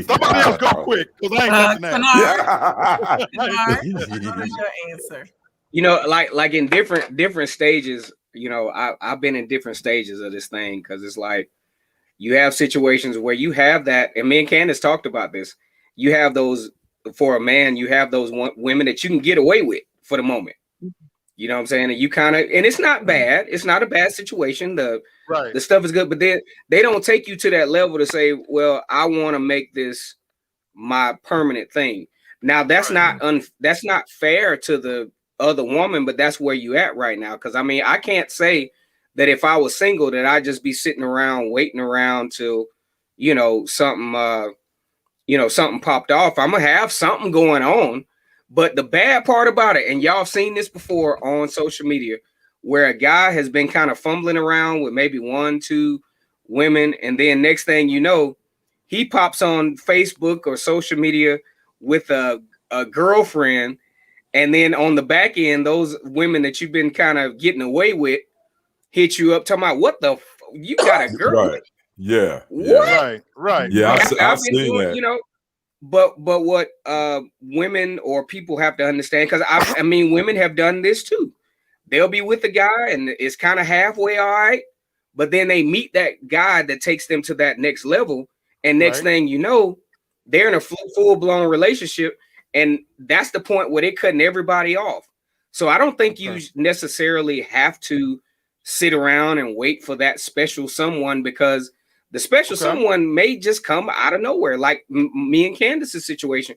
Somebody else go quick, because I ain't touching that. What is your answer? You know, like in different stages. You know, I've been in different stages of this thing, because it's like you have situations where you have that, and me and Candace talked about this. You have those, for a man, you have those women that you can get away with for the moment. You know what I'm saying? And you kind of, and it's not bad. It's not a bad situation. The stuff is good, but then they don't take you to that level to say, well, I want to make this my permanent thing. Now that's that's not fair to the other woman, but that's where you at right now. Cause I mean, I can't say that if I was single, that I'd just be sitting around waiting around till, something popped off. I'm gonna have something going on. But the bad part about it, and y'all seen this before on social media, where a guy has been kind of fumbling around with maybe 1-2 women, and then next thing you know, he pops on Facebook or social media with a girlfriend, and then on the back end, those women that you've been kind of getting away with hit you up talking about, what the you got a girl? Right. Yeah. What? Right. Yeah, I've seen that. But what women or people have to understand, because I mean, women have done this too. They'll be with the guy and it's kind of halfway all right, but then they meet that guy that takes them to that next level, and next thing you know, they're in a full-blown relationship, and that's the point where they're cutting everybody off. So I don't think you necessarily have to sit around and wait for that special someone, because the special someone may just come out of nowhere. Like me and Candace's situation.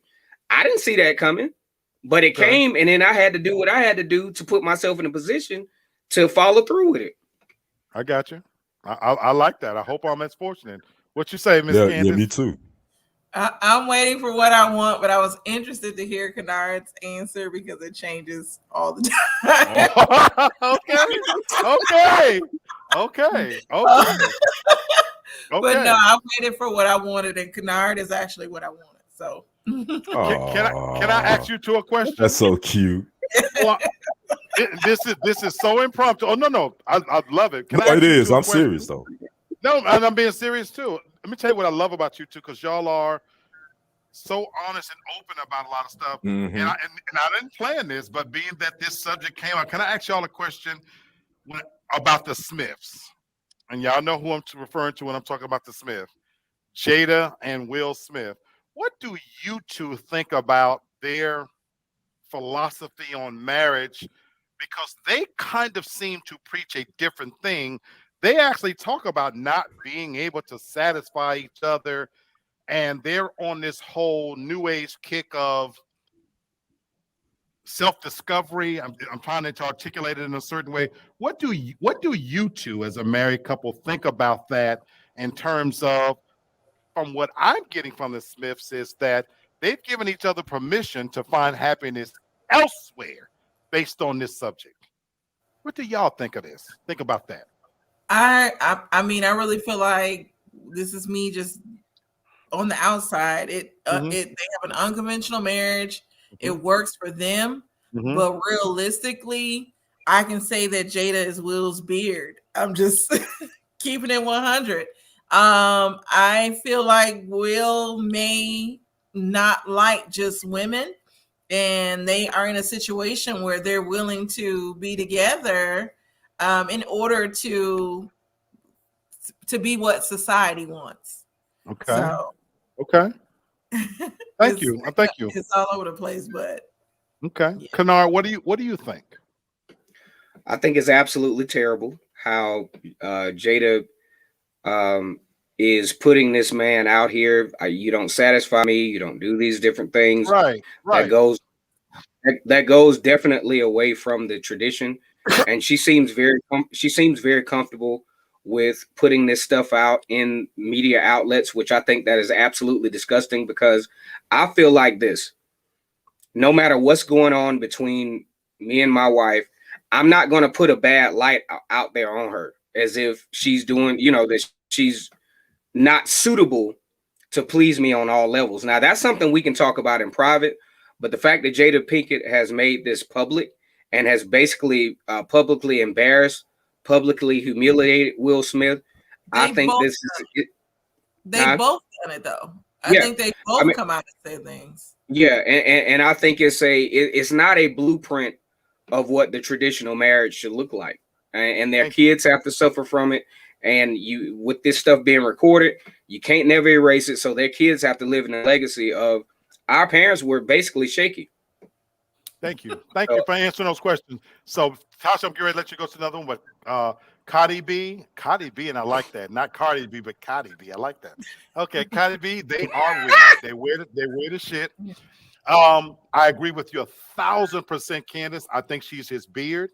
I didn't see that coming, but it came, and then I had to do what I had to do to put myself in a position to follow through with it. I got you. I like that. I hope I'm as fortunate. What you say, Miss Candace? Yeah, me too. I'm waiting for what I want, but I was interested to hear Kennard's answer because it changes all the time. Okay. But no, I waited for what I wanted, and Kennard is actually what I wanted. So can I ask you a question? That's so cute. Well, this is so impromptu. Oh no, I love it. It is. I'm serious though. No, and I'm being serious too. Let me tell you what I love about you two, because y'all are so honest and open about a lot of stuff. And I didn't plan this, but being that this subject came up, can I ask y'all a question about the Smiths? And y'all know who I'm referring to when I'm talking about the Smith, Jada and Will Smith. what do you two think about their philosophy on marriage? Because they kind of seem to preach a different thing. They actually talk about not being able to satisfy each other, and they're on this whole new age kick of self-discovery. I'm trying to articulate it in a certain way. What do you two as a married couple think about that, in terms of, from what I'm getting from the Smiths, is that they've given each other permission to find happiness elsewhere based on this subject. What do y'all think of this? Think about that. I mean, I really feel like this is me just on the outside. They have an unconventional marriage. It works for them, but realistically, I can say that Jada is Will's beard. I'm just keeping it 100. I feel like Will may not like just women, and they are in a situation where they're willing to be together in order to be what society wants. Okay. So, okay. Thank you. Thank you. It's all over the place, but okay. Yeah. Kennard, what do you think? I think it's absolutely terrible how Jada is putting this man out here. You don't satisfy me. You don't do these different things. Right. That goes definitely away from the tradition. And she seems very comfortable with putting this stuff out in media outlets, which I think that is absolutely disgusting, because I feel like this: no matter what's going on between me and my wife, I'm not going to put a bad light out there on her as if she's doing, that she's not suitable to please me on all levels. Now, that's something we can talk about in private, but the fact that Jada Pinkett has made this public and has basically publicly embarrassed, publicly humiliated Will Smith, I think this is it. They both done it though. I think they both come out and say things. Yeah, and I think it's not a blueprint of what the traditional marriage should look like, and their kids have to suffer from it. And with this stuff being recorded, you can't never erase it. So their kids have to live in the legacy of our parents were basically shaky. Thank you. Thank you for answering those questions. So, Tasha, I'm getting ready to let you go to another one, but Cardi B, and I like that. Not Cardi B, but Cardi B. I like that. Okay, Cardi B, they are weird. They wear the shit. I agree with you 1,000%, Candace. I think she's his beard.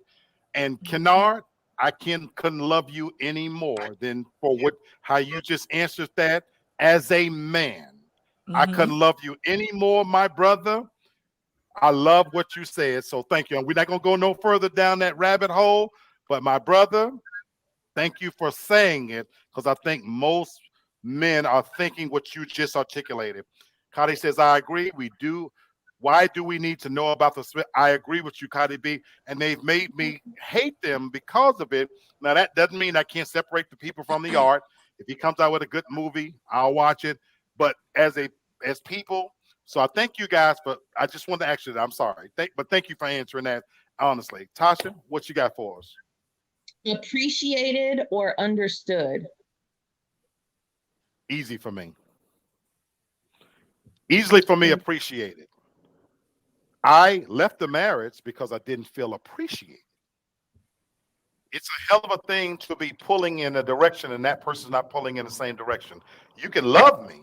And Kennard, I couldn't love you any more than for how you just answered that as a man. I couldn't love you any more, my brother. I love what you said, so thank you. And we're not going to go no further down that rabbit hole, but my brother, thank you for saying it, because I think most men are thinking what you just articulated. Cardi says, I agree, we do. Why do we need to know about the Smith? I agree with you, Cardi B, and they've made me hate them because of it. Now, that doesn't mean I can't separate the people from the art. If he comes out with a good movie, I'll watch it. But as people, so I thank you guys, but I just want to actually, I'm sorry. But thank you for answering that honestly. Tasha, what you got for us? Appreciated or understood? Easy for me. Easily for me, appreciated. I left the marriage because I didn't feel appreciated. It's a hell of a thing to be pulling in a direction and that person's not pulling in the same direction. You can love me,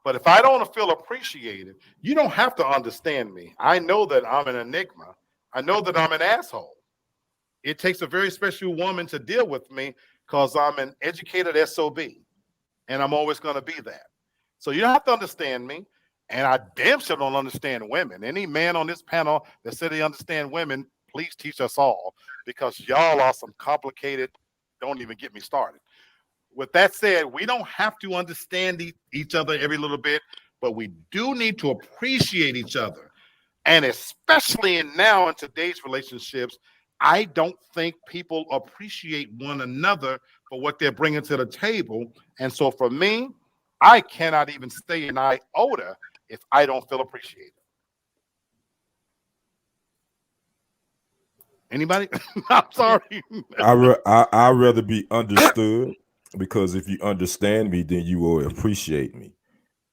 but if I don't feel appreciated, you don't have to understand me. I know that I'm an enigma. I know that I'm an asshole. It takes a very special woman to deal with me because I'm an educated SOB, and I'm always going to be that. So you don't have to understand me, and I damn sure don't understand women. Any man on this panel that said they understand women, please teach us all, because y'all are some complicated, don't even get me started. With that said, we don't have to understand each other every little bit, but we do need to appreciate each other. And especially now in today's relationships, I don't think people appreciate one another for what they're bringing to the table. And so for me, I cannot even stay an iota if I don't feel appreciated. Anybody? I'm sorry. I'd rather be understood, because if you understand me, then you will appreciate me.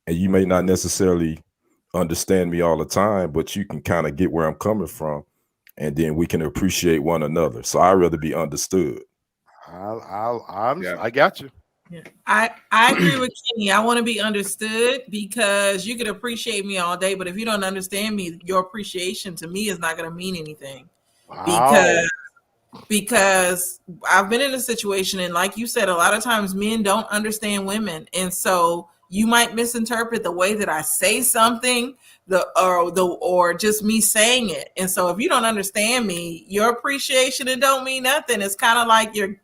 and you may not necessarily understand me all the time, but you can kind of get where I'm coming from, and then we can appreciate one another. So I'd rather be understood. I got you. Yeah. I agree with Kenny. I want to be understood, because you could appreciate me all day, but if you don't understand me, your appreciation to me is not going to mean anything. Wow. Because I've been in a situation, and like you said, a lot of times men don't understand women, and so you might misinterpret the way that I say something, or just me saying it. And so if you don't understand me, your appreciation, it don't mean nothing. It's kind of like you're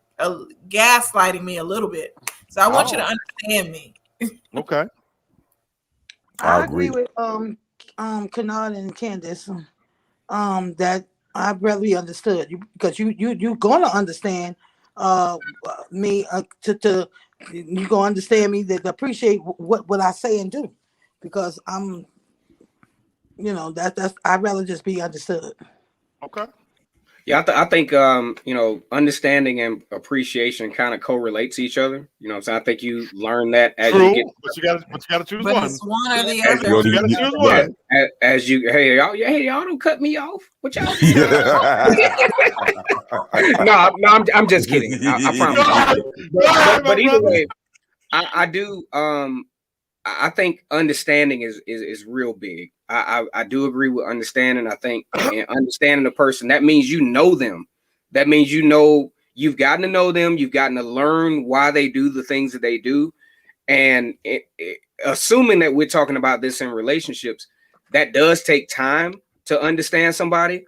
gaslighting me a little bit. So I want you to understand me. Okay. I agree with Kennard and Candace that I'd rather be understood, because you're gonna understand me to you gonna understand me, that appreciate what I say and do, because I'm, that's I'd rather just be understood. Okay. Yeah, I think understanding and appreciation kind of correlate to each other. So I think you learn that as you get. But you gotta choose But one. it's one or the You other. gotta choose one. As you, hey y'all don't cut me off. What y'all do? No, I'm just kidding. I promise. But either way, I do. I think understanding is real big. I do agree with understanding. I think in understanding the person, that means you know them. That means you've gotten to know them. You've gotten to learn why they do the things that they do. And assuming that we're talking about this in relationships, that does take time to understand somebody.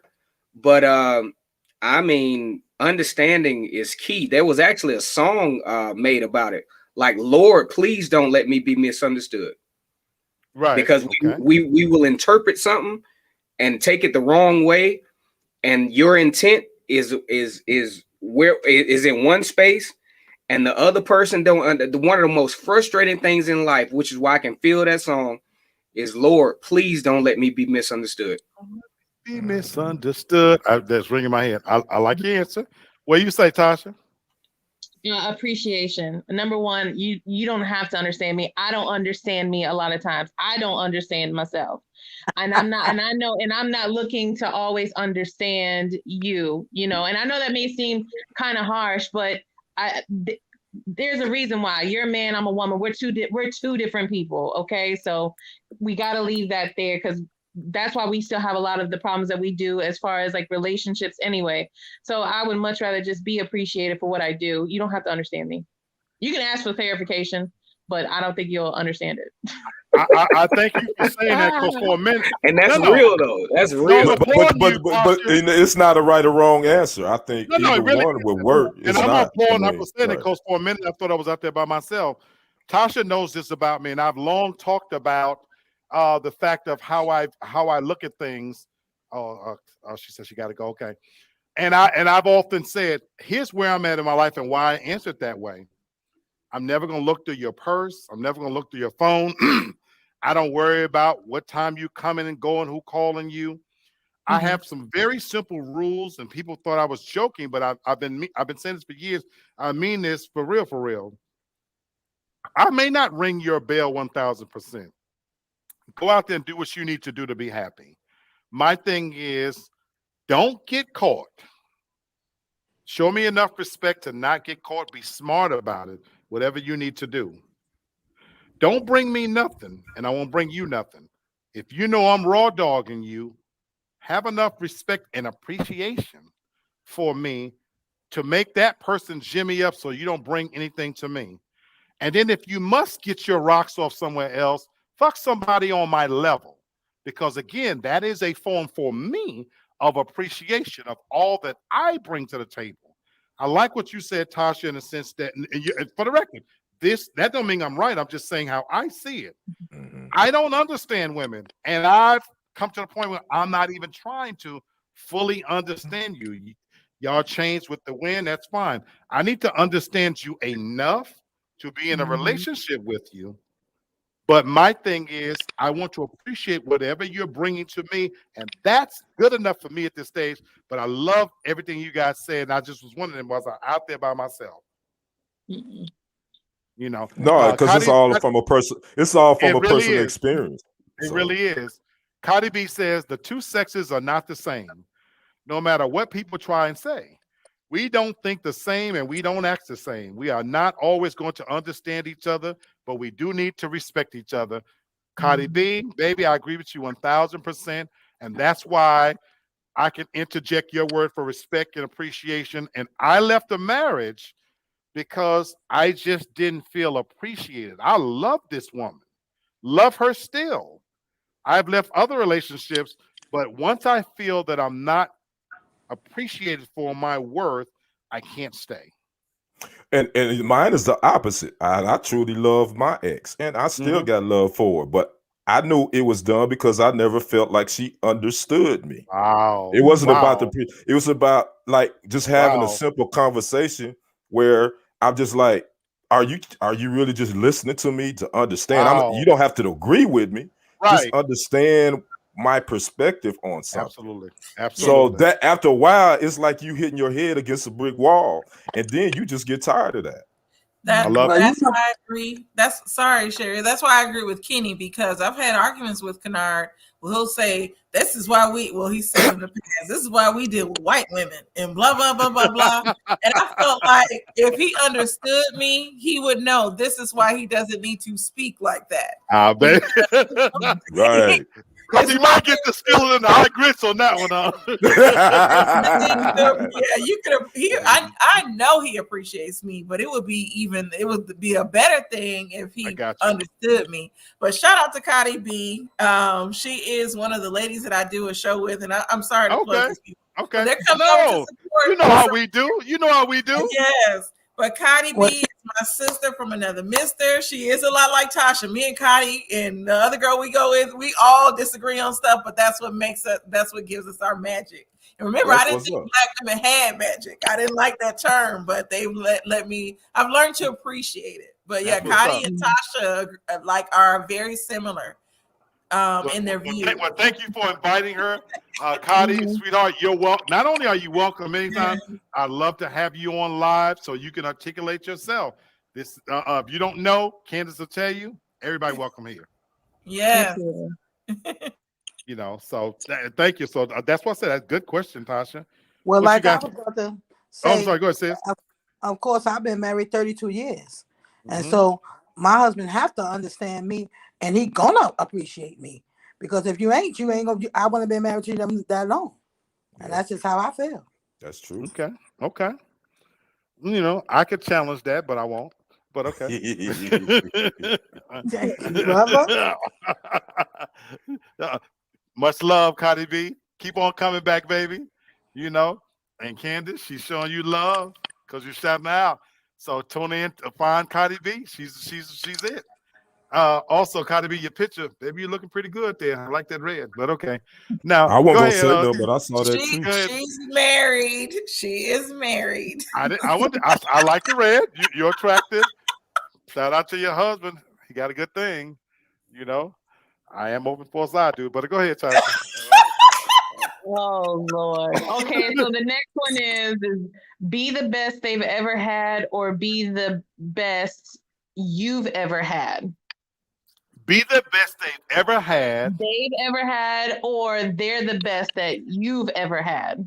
But I mean, understanding is key. There was actually a song made about it. Like, Lord, please don't let me be misunderstood. Right. Because we will interpret something and take it the wrong way, and your intent is where is in one space, and the other person don't. One of the most frustrating things in life, which is why I can feel that song, is Lord, please don't let me be misunderstood. Be misunderstood. That's ringing my head. I like your answer. What do you say, Tasha? Appreciation. Number one, you don't have to understand me. I don't understand me a lot of times. I don't understand myself. And I'm not, and I know, and I'm not looking to always understand you, and I know that may seem kind of harsh, but there's a reason why. You're a man, I'm a woman. We're two different people. Okay. So we got to leave that there, because that's why we still have a lot of the problems that we do as far as like relationships anyway. So I would much rather just be appreciated for what I do. You don't have to understand me. You can ask for clarification, but I don't think you'll understand it. I thank you for saying that, because for a minute, and that's real though. That's real. But it's not a right or wrong answer. I think either really one will work. And I'm not pulling up for saying it, because for a minute I thought I was out there by myself. Tasha knows this about me, and I've long talked about the fact of how I look at things. Oh, she said she got to go. Okay, and I've often said, here's where I'm at in my life and why I answered that way. I'm never gonna look through your purse. I'm never gonna look through your phone. I don't worry about what time you coming and going, who calling you. I have some very simple rules, and people thought I was joking, but I've been saying this for years. I mean this for real, for real. I may not ring your bell 1000%. Go out there and do what you need to do to be happy. My thing is, don't get caught. Show me enough respect to not get caught. Be smart about it. Whatever you need to do. Don't bring me nothing, and I won't bring you nothing. If you know I'm raw dogging you, have enough respect and appreciation for me to make that person jimmy up so you don't bring anything to me. And then if you must get your rocks off somewhere else, fuck somebody on my level. Because again, that is a form for me of appreciation of all that I bring to the table. I like what you said, Tasha, in the sense that, and for the record, that don't mean I'm right. I'm just saying how I see it. I don't understand women, and I've come to the point where I'm not even trying to fully understand you. Y'all changed with the wind. That's fine. I need to understand you enough to be in a relationship with you. But my thing is, I want to appreciate whatever you're bringing to me, and that's good enough for me at this stage. But I love everything you guys said, and I just was wondering, was I out there by myself? You know, no, because it's all from a person. It's all from a personal experience. It really is. Cardi B says the two sexes are not the same, no matter what people try and say. We don't think the same and we don't act the same. We are not always going to understand each other, but we do need to respect each other. Cardi B, baby, I agree with you 1000%. And that's why I can interject your word for respect and appreciation. And I left a marriage because I just didn't feel appreciated. I love this woman, love her still. I've left other relationships, but once I feel that I'm not appreciated for my worth, I can't stay. And mine is the opposite. I truly love my ex, and I still got love for her, but I knew it was done because I never felt like she understood me. Wow. It wasn't about it was about like just having a simple conversation where I'm just like, are you really just listening to me to understand? You don't have to agree with me. Right. Just understand my perspective on something. Absolutely. So that after a while, it's like you hitting your head against a brick wall, and then you just get tired of that. That's why I agree. Sorry, Sherry. That's why I agree with Kenny, because I've had arguments with Kennard. Well, he'll say, "This is why he said in the past, this is why we deal with white women," and blah blah blah blah blah. And I felt like if he understood me, he would know this is why he doesn't need to speak like that. I bet. Right. Because he might get the skill in the high grits on that one, huh? Yeah, you could have. I know he appreciates me, but it would be a better thing if he understood me. But shout out to Cardi B. She is one of the ladies that I do a show with, and I'm sorry to plug these people. Okay. They're coming over to support. You know how we do. You know how we do. Yes. But Cardi B is my sister from another mister. She is a lot like Tasha. Me and Cardi and the other girl we go with, we all disagree on stuff, but that's what gives us our magic. And remember, I didn't think black women had magic. I didn't like that term, but they've let me. I've learned to appreciate it. But yeah, Cardi and Tasha are very similar in their views. Well, thank you for inviting her, Cardi, sweetheart. You're welcome. Not only are you welcome anytime, I'd love to have you on live so you can articulate yourself. This, if you don't know, Candace will tell you. Everybody welcome here. Yeah. You know, so thank you. So that's what I said. That's a good question, Tasha. Well, like I was about to say, I'm sorry. Go ahead, sis. Of course, I've been married 32 years, and so my husband have to understand me, and he gonna appreciate me, because if you ain't gonna. I want to be married to them that long, and that's just how I feel. That's true. Okay. You know, I could challenge that, but I won't. But okay. Much love, Cardi B. Keep on coming back, baby. You know, and Candace, she's showing you love because you're shouting out. So tune in to find Cardi B. She's it. Also, Cardi B, your picture, baby, you're looking pretty good there. I like that red, but okay. Now I wasn't gonna say no, but I saw that too. She's married. She is married. I like the red. You're attractive. Shout out to your husband. He got a good thing. You know, I am open for a side, dude. But go ahead, Tasha. Oh Lord. Okay, so the next one is be the best they've ever had, or be the best you've ever had. Be the best they've ever had. Or they're the best that you've ever had.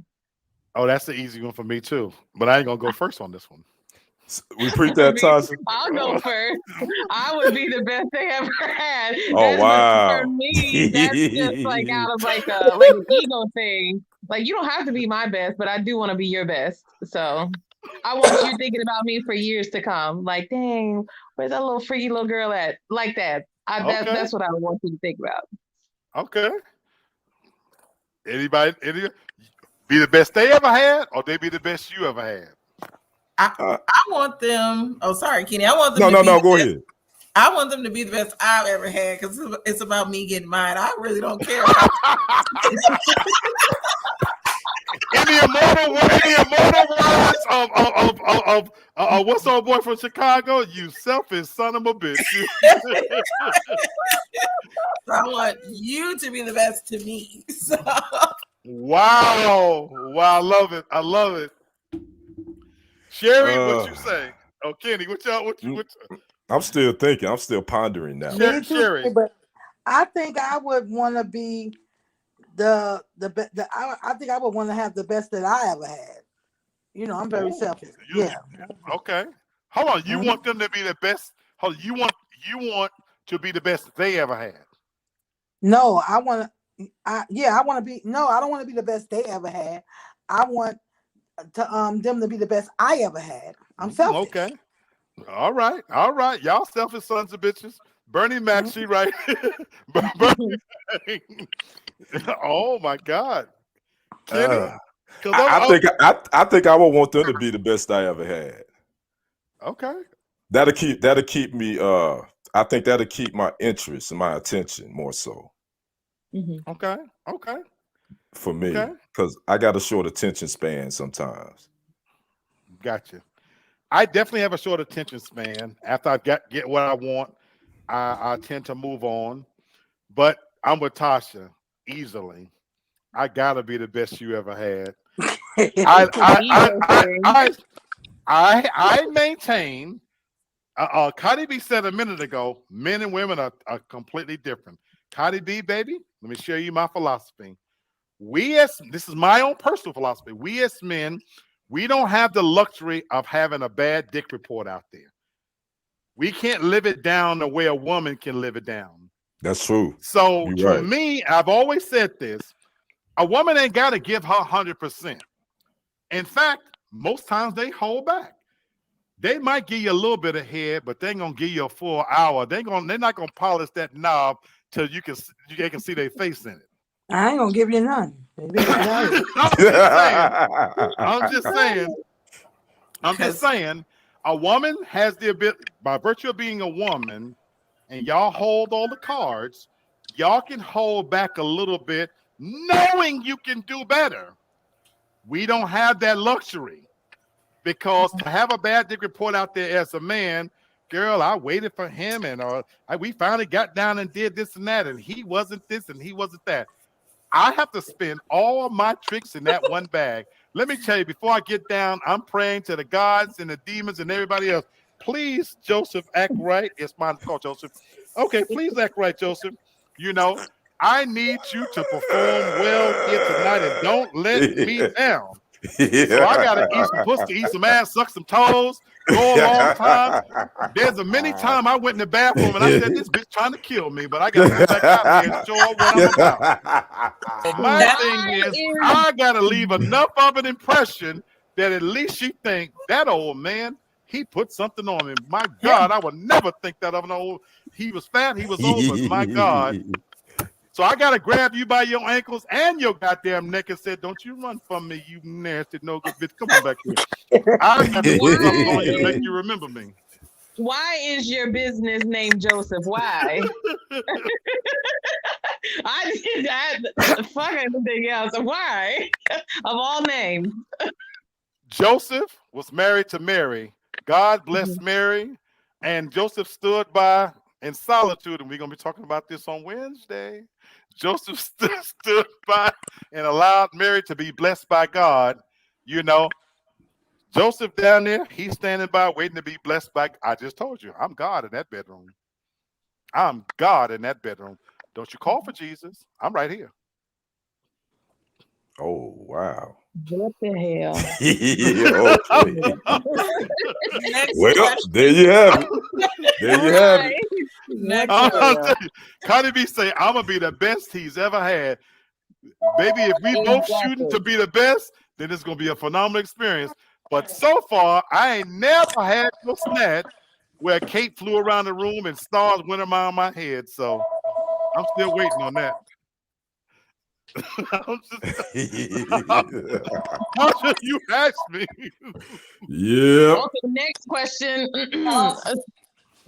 Oh, that's the easy one for me too. But I ain't gonna go first on this one. Repeat that, Tasha. I'll go first. I would be the best they ever had. Oh, wow. For me, that's just like out of like an ego thing. Like, you don't have to be my best, but I do want to be your best. So I want you thinking about me for years to come. Like, dang, where's that little freaky little girl at? Like that. That's what I want you to think about. Okay. Anybody be the best they ever had, or they be the best you ever had? I want them. Oh, sorry, Kenny. I want them. No. Go ahead. I want them to be the best I've ever had, because it's about me getting mine. I really don't care. In the immortal words of what's our boy from Chicago? You selfish son of a bitch. I want you to be the best to me. So. Wow, I love it. Sherry, what you say? Oh, Kenny, what I'm still thinking. I'm still pondering now. Me too, Sherry. but I think I would want to be I think I would want to have the best that I ever had. You know, I'm very selfish. Yeah. Okay. Hold on. You want them to be the best? Hold on. You want to be the best they ever had? No, I want to. I want to be. No, I don't want to be the best they ever had. I want to them to be the best I ever had. I'm selfish. Okay. All right. Y'all selfish sons of bitches. Bernie Mac, she right. Oh my God. Kenny. I think I would want them to be the best I ever had. Okay. That'll keep me. I think that'll keep my interest and my attention more so. Okay. For me, because I got a short attention span sometimes. Gotcha. I definitely have a short attention span. After I get what I want, I tend to move on. But I'm with Tasha easily. I gotta be the best you ever had. I maintain. Cardi B said a minute ago, men and women are completely different. Cardi B, baby, let me share you my philosophy. This is my own personal philosophy. We as men, we don't have the luxury of having a bad dick report out there. We can't live it down the way a woman can live it down. That's true. So to me, I've always said this, a woman ain't got to give her 100%. In fact, most times they hold back. They might give you a little bit of head, but they ain't gonna give you a full hour. They're not gonna polish that knob till you can see their face in it. I ain't gonna give you none. I'm just saying, a woman has the ability, by virtue of being a woman, and y'all hold all the cards, y'all can hold back a little bit, knowing you can do better. We don't have that luxury. Because to have a bad dick report out there as a man, girl, I waited for him and we finally got down and did this and that, and he wasn't this and he wasn't that. I have to spend all my tricks in that one bag. Let me tell you, before I get down, I'm praying to the gods and the demons and everybody else. Please, Joseph, act right. It's mine to call Joseph. Okay, please act right, Joseph. You know, I need you to perform well here tonight and don't let me down. So I gotta eat some pussy, eat some ass, suck some toes, go a long time. There's a many time I went in the bathroom and I said, "This bitch trying to kill me," but I gotta go back out there and show her what I'm about. My thing is, I gotta leave enough of an impression that at least she think that old man, he put something on me. My God, I would never think that of an old. He was fat, he was old, but my God. So I gotta grab you by your ankles and your goddamn neck and say, "Don't you run from me, you nasty no good bitch. Come on back here." I got to put something on you to make you remember me. Why is your business named Joseph? Why? I did that. Fuck anything else. Why? Of all names. Joseph was married to Mary. God bless Mary, and Joseph stood by in solitude, and we're gonna be talking about this on Wednesday. Joseph stood by and allowed Mary to be blessed by God. You know, Joseph down there, he's standing by waiting to be blessed by. I just told you, I'm God in that bedroom. I'm God in that bedroom. Don't you call for Jesus? I'm right here. Oh, wow. What the hell? Well, there you have it. There you have it. Cardi B say, "I'm gonna be the best he's ever had." Baby, if we both shooting to be the best, then it's gonna be a phenomenal experience. But so far, I ain't never had no snatch where Kate flew around the room and stars went around my head. So I'm still waiting on that. You asked me. Yeah. Okay, next question.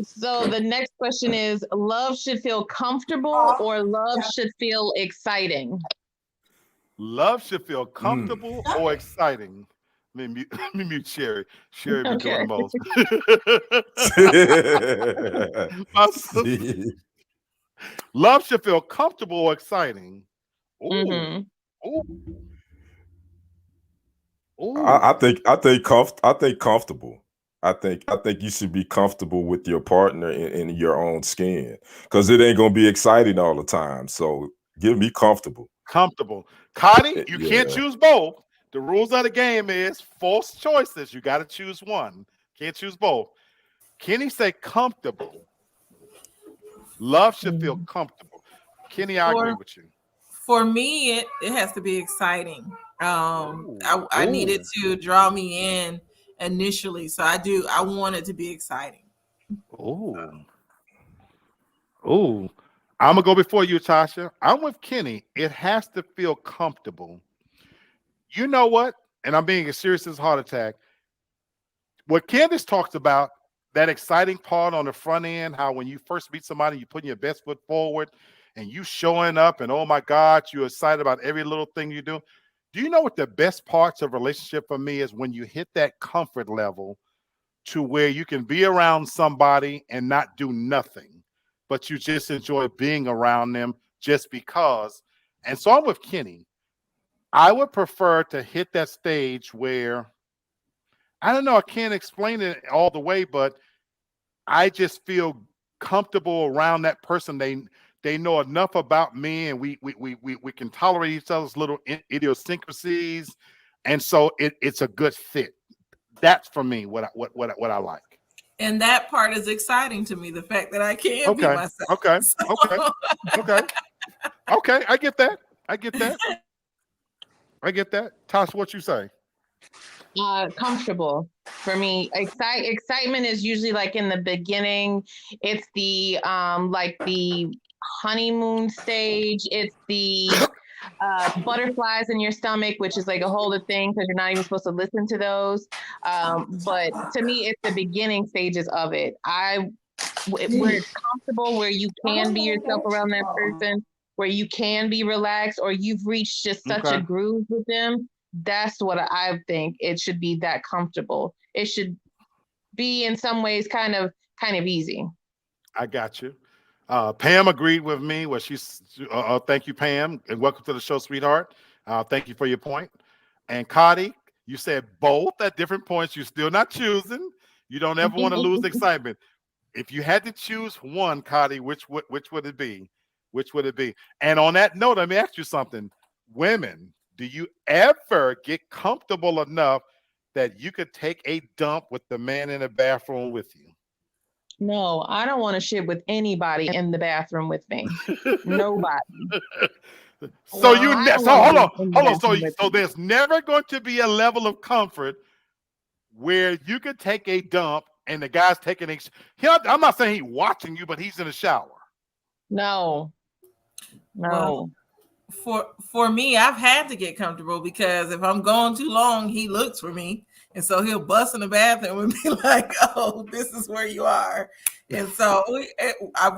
So the next question is, love should feel comfortable or love should feel exciting? Love should feel comfortable or exciting. Let me mute Sherry. Sherry be doing the most. Love should feel comfortable or exciting. Ooh. Ooh. Ooh. I think comfortable. I think you should be comfortable with your partner in your own skin, because it ain't gonna be exciting all the time. So me comfortable. Comfortable. Connie, you can't Yeah. choose both. The rules of the game is forced choices. You got to choose one. Can't choose both. Kenny say comfortable. Love should feel comfortable. Kenny, I agree with you. For me, it has to be exciting. I need it to draw me in initially. So I want it to be exciting. Oh. I'm gonna go before you, Tasha. I'm with Kenny. It has to feel comfortable. You know what? And I'm being as serious as heart attack. What Candace talks about, that exciting part on the front end, how when you first meet somebody, you putting your best foot forward and you showing up and oh my God, you're excited about every little thing you do. Do you know what the best parts of a relationship for me is? When you hit that comfort level to where you can be around somebody and not do nothing, but you just enjoy being around them just because. And so I'm with Kenny. I would prefer to hit that stage where, I don't know, I can't explain it all the way, but I just feel comfortable around that person. They know enough about me, and we can tolerate each other's little idiosyncrasies, and so it's a good fit. That's for me what I like. And that part is exciting to me. The fact that I can be myself. Okay. I get that. Tasha, what you say? Comfortable for me. Excitement is usually like in the beginning. It's the like the honeymoon stage. It's the butterflies in your stomach, which is like a whole other thing because you're not even supposed to listen to those. But to me, it's the beginning stages of it. Where it's comfortable, where you can be yourself around that person, where you can be relaxed, or you've reached just such a groove with them. That's what I think. It should be that comfortable. It should be in some ways kind of easy. I got you. Pam agreed with me. Well, she's thank you, Pam, and welcome to the show, sweetheart. Thank you for your point. And Cotty, you said both at different points. You're still not choosing. You don't ever want to lose excitement. If you had to choose one, Cotty, which would it be? Which would it be? And on that note, let me ask you something. Women, do you ever get comfortable enough that you could take a dump with the man in the bathroom with you? No, I don't want to shit with anybody in the bathroom with me. Nobody. So hold on. So there's never going to be a level of comfort where you could take a dump and the guy's taking a. I'm not saying he's watching you, but he's in the shower. No. Well, for me, I've had to get comfortable because if I'm going too long, he looks for me. And so he'll bust in the bathroom and be like, oh, this is where you are. And so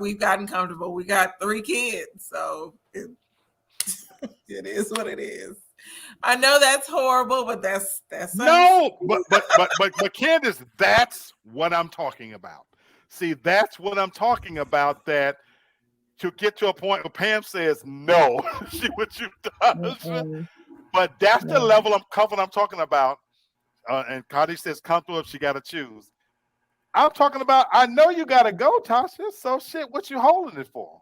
we've gotten comfortable. We got 3 kids. So it is what it is. I know that's horrible, but that's no, but Candace, that's what I'm talking about. See, that's what I'm talking about, that to get to a point where Pam says no, she what you does. But that's the level of comfort I'm talking about. And Cotty says comfortable if she got to choose. I'm talking about, I know you got to go, Tasha. So shit, what you holding it for?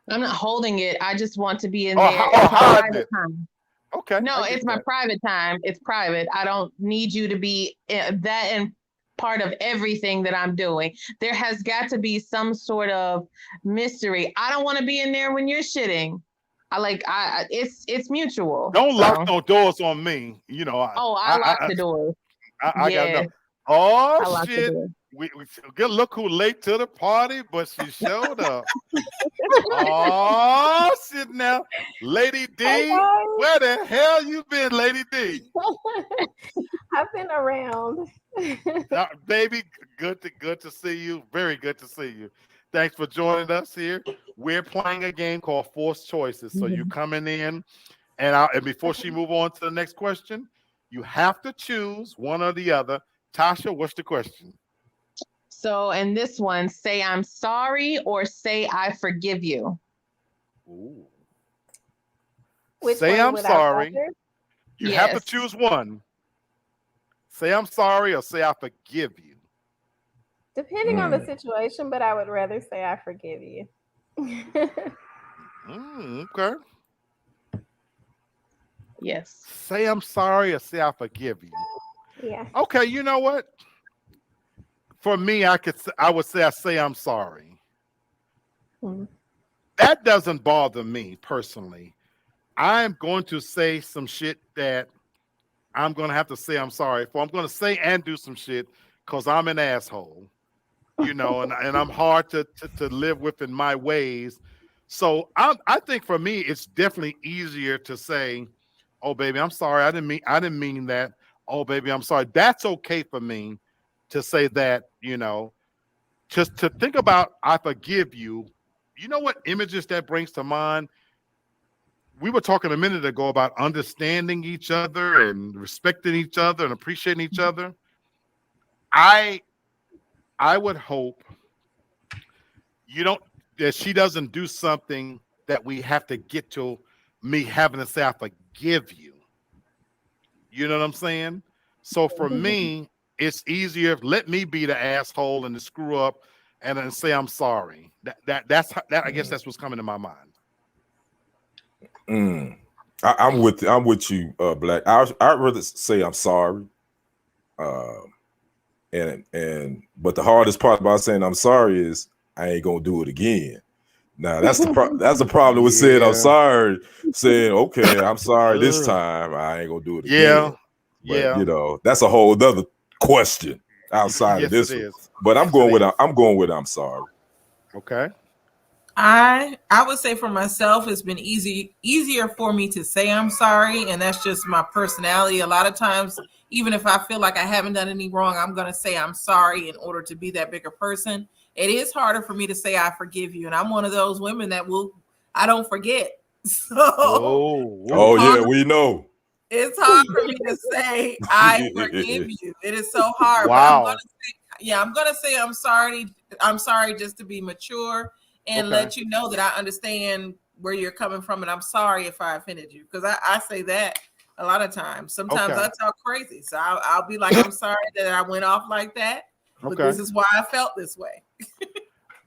I'm not holding it. I just want to be in there. Private time. Okay. No, it's my private time. It's private. I don't need you to be that in part of everything that I'm doing. There has got to be some sort of mystery. I don't want to be in there when you're shitting. It's mutual. Don't lock no doors on me. You know. I lock the doors. I got no. Oh shit! We good. Look who late to the party, but she showed up. Oh shit! Now, Lady D, where the hell you been, Lady D? I've been around. Baby, good to see you. Very good to see you. Thanks for joining us here. We're playing a game called Forced Choices. So you coming in, and before she move on to the next question, you have to choose one or the other. Tasha, what's the question? So in this one, say I'm sorry or say I forgive you. Ooh. Which say I'm sorry. You yes. have to choose one. Say I'm sorry or say I forgive you. Depending on the situation, but I would rather say I forgive you. Okay. Yes. Say I'm sorry or say I forgive you. Yeah. Okay, you know what? For me, I would say I say I'm sorry. That doesn't bother me personally. I'm going to say some shit that I'm going to have to say I'm sorry for. I'm going to say and do some shit because I'm an asshole, and I'm hard to live with in my ways. So I think for me, it's definitely easier to say, "Oh, baby, I'm sorry. I didn't mean that. Oh, baby, I'm sorry." That's okay for me to say that, just to think about, I forgive you. You know what images that brings to mind? We were talking a minute ago about understanding each other and respecting each other and appreciating each other. I would hope that she doesn't do something that we have to get to me having to say I forgive you. You know what I'm saying? So for me, it's easier. Let me be the asshole and the screw up, and then say I'm sorry. That's I guess that's what's coming to my mind. I'm with you, Black. I'd rather say I'm sorry. But the hardest part about saying I'm sorry is I ain't gonna do it again. Now that's the problem with saying I'm sorry. Saying okay, I'm sorry this time. I ain't gonna do it again. But that's a whole other question outside of this one. But I'm going with I'm sorry. Okay. I would say for myself, it's been easier for me to say I'm sorry, and that's just my personality. A lot of times, even if I feel like I haven't done any wrong, I'm gonna say I'm sorry in order to be that bigger person. It is harder for me to say I forgive you, and I'm one of those women that I don't forget. So yeah, we know. It's hard for me to say I forgive you. It is so hard. Wow. But I'm gonna say I'm sorry. I'm sorry just to be mature and let you know that I understand where you're coming from, and I'm sorry if I offended you, because I say that a lot of times. Sometimes I talk crazy, so I'll be like, I'm sorry that I went off like that, but this is why I felt this way.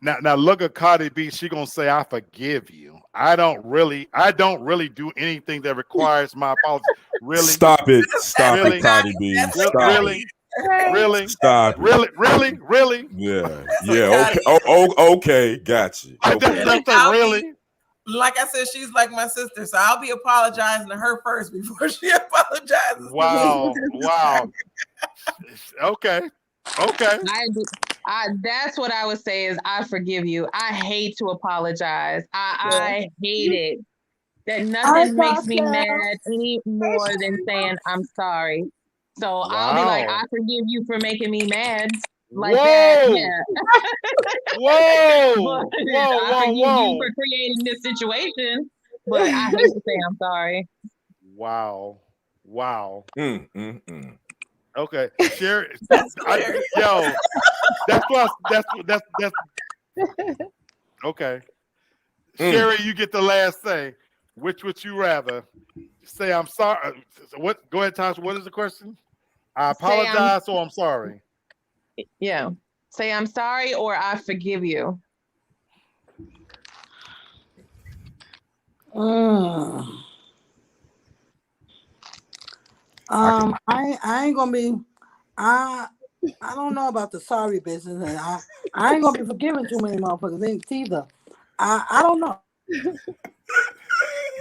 Now look at Cardi B. She gonna say I forgive you. I don't really do anything that requires my apology. Really? Stop it, Cardi B. Really? Stop it. Really? Yeah. Okay. Okay. Got you. Okay. Really? Like I said, she's like my sister, so I'll be apologizing to her first before she apologizes. Wow. Okay. That's what I would say is I forgive you. I hate to apologize. I hate it. That nothing makes me mad any more than saying I'm sorry. So I'll be like, I forgive you for making me mad. Like that. Yeah. Whoa. I forgive you for creating this situation, but I hate to say I'm sorry. Wow. Okay, Sherry. That's okay. Sherry, you get the last say. Which would you rather say? I'm sorry. What? Go ahead, Tasha. What is the question? I apologize or I'm sorry. Yeah. Say I'm sorry or I forgive you. I ain't gonna be. I don't know about the sorry business, and I ain't gonna be forgiving too many motherfuckers either. I don't know.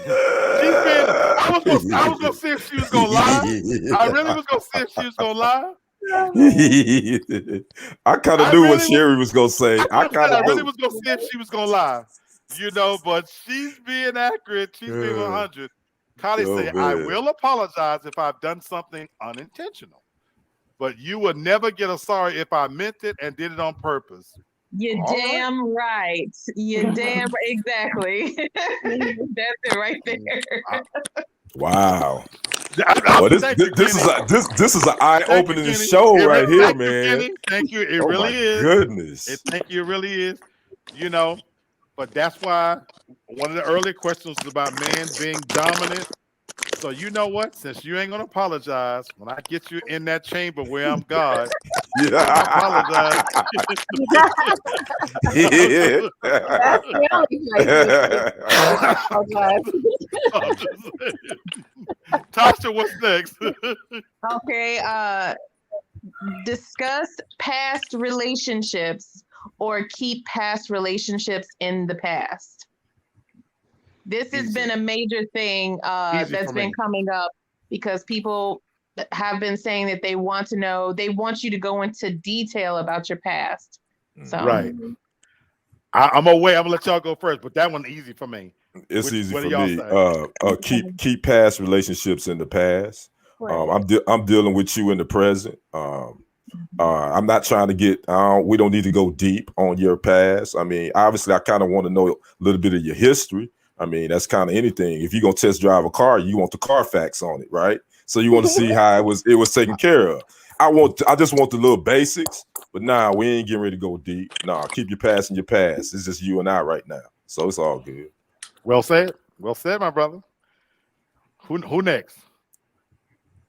I was gonna see if she was gonna lie. I really was gonna see if she was gonna lie. I kind of knew what Sherry was gonna say. I really was gonna see if she was gonna lie. But she's being accurate. She's being 100. Cardi said, I will apologize if I've done something unintentional, but you would never get a sorry if I meant it and did it on purpose. You're damn right. You're damn exactly. That's it right there. Wow. This is an eye-opening show right here, man. Thank you. It really is. Goodness. Thank you. It really is. But that's why one of the earlier questions was about men being dominant. So you know what? Since you ain't gonna apologize, when I get you in that chamber where I'm God, I apologize. That's the only place. Tasha, what's next? Okay. Discuss past relationships or keep past relationships in the past. This has been a major thing that's been coming up because people have been saying that they want to know, they want you to go into detail about your past. So right. I'm gonna wait. I'm gonna let y'all go first, but that one's easy for me. It's easy for me. Keep past relationships in the past. Right. I'm dealing with you in the present. I'm not trying to get. We don't need to go deep on your past. I mean, obviously, I kind of want to know a little bit of your history. I mean, that's kind of anything. If you're gonna test drive a car, you want the Carfax on it, right? So you want to see how it was taken care of. I just want the little basics. But we ain't getting ready to go deep. Keep your past in your past. It's just you and I right now, so it's all good. Well said, my brother. Who next?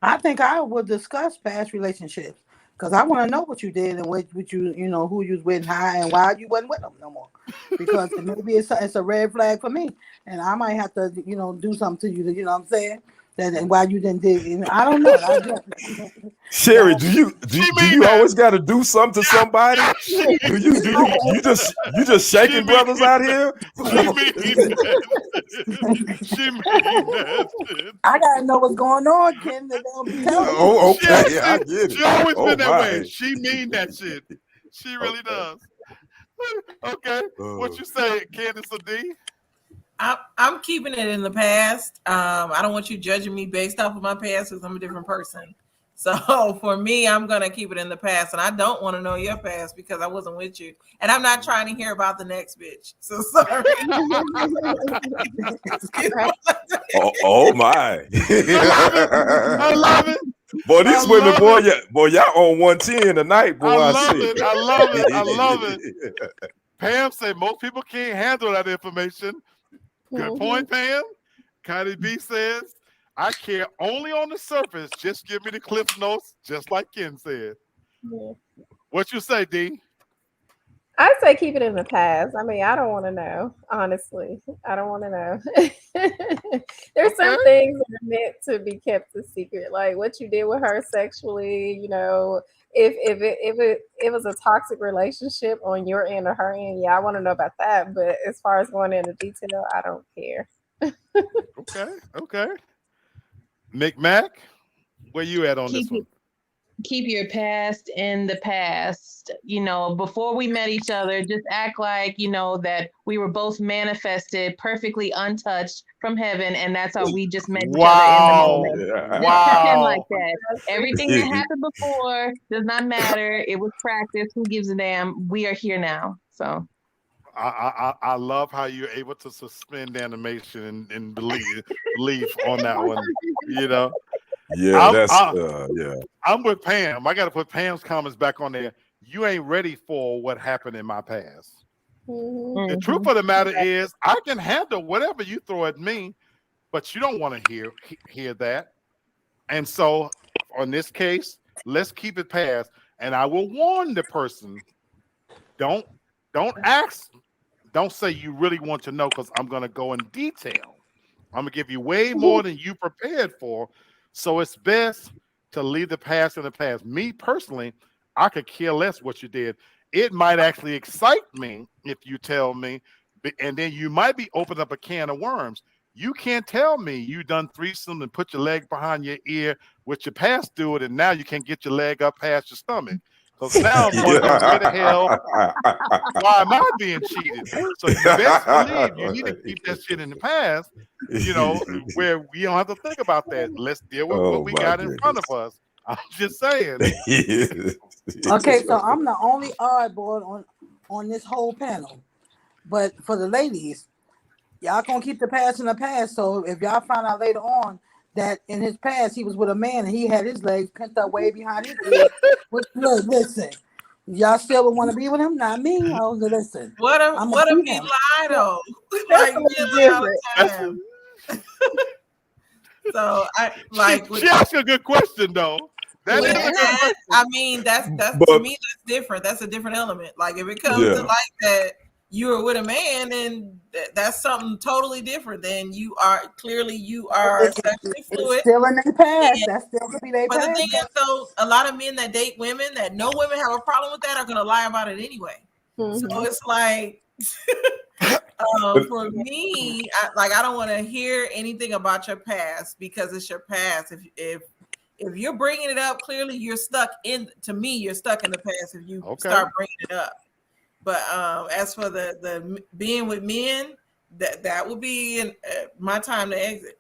I think I would discuss past relationships because I want to know what you did and what you who you was with and how and why you wasn't with them no more. Because maybe it's a red flag for me, and I might have to do something to you. You know what I'm saying? And why you didn't do it? I don't know. Sherry, do you always got to do something to somebody? You just shaking brothers out here? I gotta know what's going on, Ken. Oh, okay. I get it. She always been that way. She mean that shit. She really does. Okay. What you say, Candace or D? I'm keeping it in the past. I don't want you judging me based off of my past because I'm a different person. So for me, I'm going to keep it in the past. And I don't want to know your past because I wasn't with you. And I'm not trying to hear about the next bitch. So sorry. Oh my. I love it. Boy, these women, boy, y'all on 110 tonight, boy. I love it. Pam said most people can't handle that information. Good point, Pam. Connie B says, I care only on the surface. Just give me the cliff notes, just like Ken said. What you say, D? I say keep it in the past. I mean, I don't want to know. Honestly, I don't want to know. There's some things that are meant to be kept a secret, like what you did with her sexually. If it was a toxic relationship on your end or her end, yeah, I want to know about that. But as far as going into detail, I don't care. Okay. McMack, where you at on this one? Keep your past in the past. Before we met each other, just act like, that we were both manifested perfectly untouched from heaven. And that's how we just met each other in the moment. Yeah. Just pretend like that. Everything that happened before does not matter. It was practice. Who gives a damn? We are here now. So I love how you're able to suspend animation and believe on that one. Yeah, I'm with Pam. I got to put Pam's comments back on there. You ain't ready for what happened in my past. The truth of the matter is, I can handle whatever you throw at me, but you don't want to hear that. And so, on this case, let's keep it past. And I will warn the person: don't ask. Don't say you really want to know because I'm going to go in detail. I'm going to give you way more than you prepared for. So it's best to leave the past in the past. Me personally, I could care less what you did. It might actually excite me if you tell me, and then you might be opening up a can of worms. You can't tell me you done threesome and put your leg behind your ear with your past dude, and now you can't get your leg up past your stomach. Because now I'm wondering where the hell, why am I being cheated? So you best believe you need to keep that shit in the past, where we don't have to think about that. Let's deal with what we got in front of us. I'm just saying. Okay, so I'm the only oddball on this whole panel. But for the ladies, y'all gonna keep the past in the past. So if y'all find out later on that in his past he was with a man and he had his legs pinned up way behind his ear, look, listen, y'all still would want to be with him? Not me. Oh, listen. What if he lied though? Like So I like. She asked a good question though. That is a good question. I mean, that's to me, that's different. That's a different element. Like if it comes to like that you are with a man, then that's something totally different. Then you are sexually fluid. It's still in their past. That's still gonna be their past. But the thing is, though, a lot of men that date women that know women have a problem with that are gonna lie about it anyway. Mm-hmm. So it's like for me, I don't want to hear anything about your past because it's your past. If you're bringing it up, clearly you're stuck in. To me, you're stuck in the past if you start bringing it up. But as for the being with men, that would be my time to exit.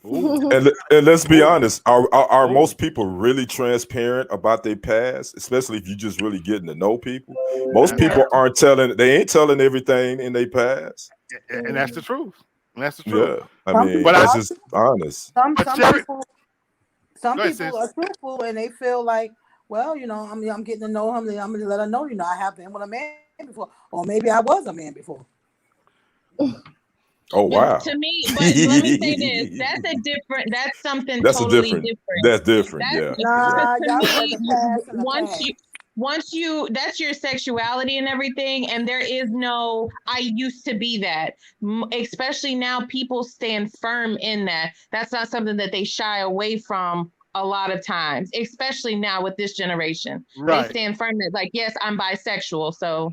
And let's be honest, are most people really transparent about their past, especially if you just really getting to know people? Most people ain't telling everything in their past. And that's the truth. That's the truth. Yeah. I mean, that's just honest. Some people are truthful and they feel like, well, I'm getting to know him. I'm gonna let her know, I have been with a man before, or maybe I was a man before. Oh wow! To me, but let me say this: that's something totally different. That's different. Once you, that's your sexuality and everything, and there is no I used to be that. Especially now, people stand firm in that. That's not something that they shy away from a lot of times, especially now with this generation. Right. They stand firm that, like, yes, I'm bisexual. So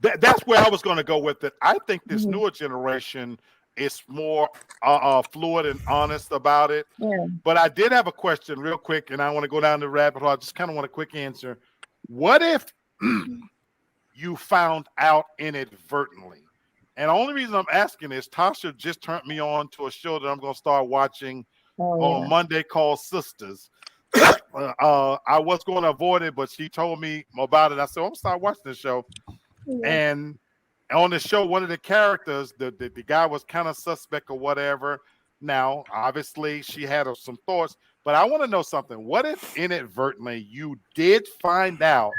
that's where I was going to go with it. I think this newer generation is more fluid and honest about it. Yeah. But I did have a question real quick, and I want to go down the rabbit hole. I just kind of want a quick answer. What if you found out inadvertently? And the only reason I'm asking is Tasha just turned me on to a show that I'm going to start watching on Monday called Sisters. I was going to avoid it, but she told me about it. I said, I'm going to start watching the show. Yeah. And on the show, one of the characters, the guy was kind of suspect or whatever. Now, obviously, she had some thoughts, but I want to know something. What if inadvertently you did find out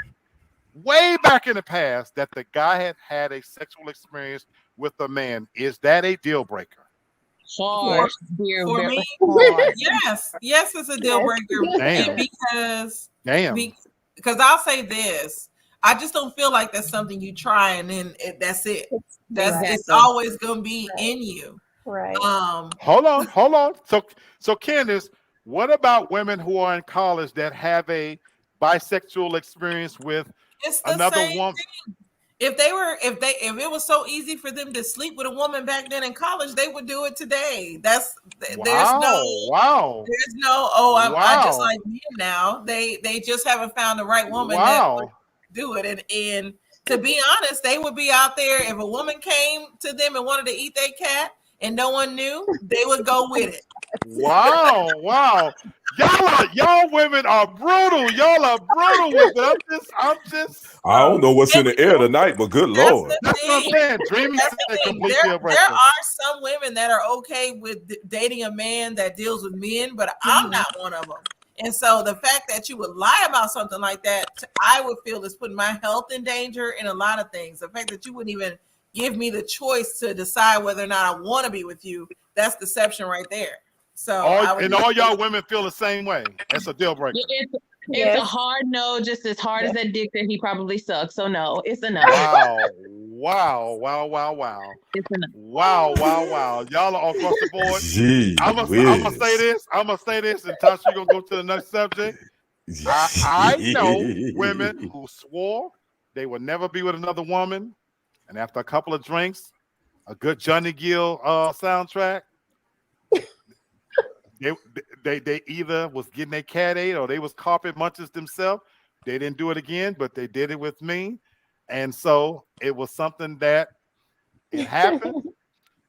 way back in the past that the guy had a sexual experience with a man? Is that a deal breaker? For me, yes, it's a deal breaker. Because I'll say this. I just don't feel like that's something you try and then that's it. It's always gonna be in you. Right. Hold on. So Candace, what about women who are in college that have a bisexual experience with another woman? Thing. If it was so easy for them to sleep with a woman back then in college, they would do it today. I just like men now. They just haven't found the right woman that would do it. And to be honest, they would be out there. If a woman came to them and wanted to eat their cat and no one knew, they would go with it. Wow. Y'all women are brutal. Y'all are brutal with it. I don't know what's in the air tonight, but good Lord. That's what I'm saying. There are some women that are okay with dating a man that deals with men, but I'm not one of them. And so the fact that you would lie about something like that, I would feel is putting my health in danger in a lot of things. The fact that you wouldn't even give me the choice to decide whether or not I want to be with you, that's deception right there. So all y'all women feel the same way. That's a deal breaker. It's a hard no, just as hard as that dick that he probably sucked. So no, it's a no. Wow. It's a no. Wow. Y'all are across the board. I'm gonna say this, and Tasha, you're gonna go to the next subject. I know women who swore they would never be with another woman, and after a couple of drinks, a good Johnny Gill soundtrack, they either was getting their cat ate or they was carpet munchers themselves. They didn't do it again, but they did it with me. And so it was something that it happened.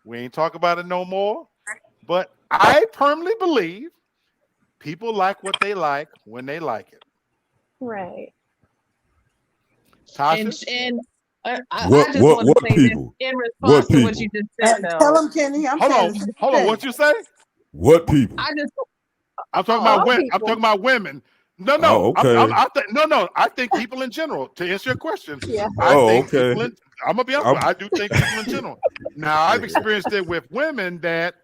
We ain't talk about it no more. But I firmly believe people like what they like when they like it. Right. Tasha? What people? In response to what you just said, tell them, Kenny. Hold on. What you say? What people? I'm talking about women. I'm talking about women. No. Oh, okay. I think people in general. To answer your question, yeah. I'm gonna be honest. I do think people in general. Now I've experienced it with women that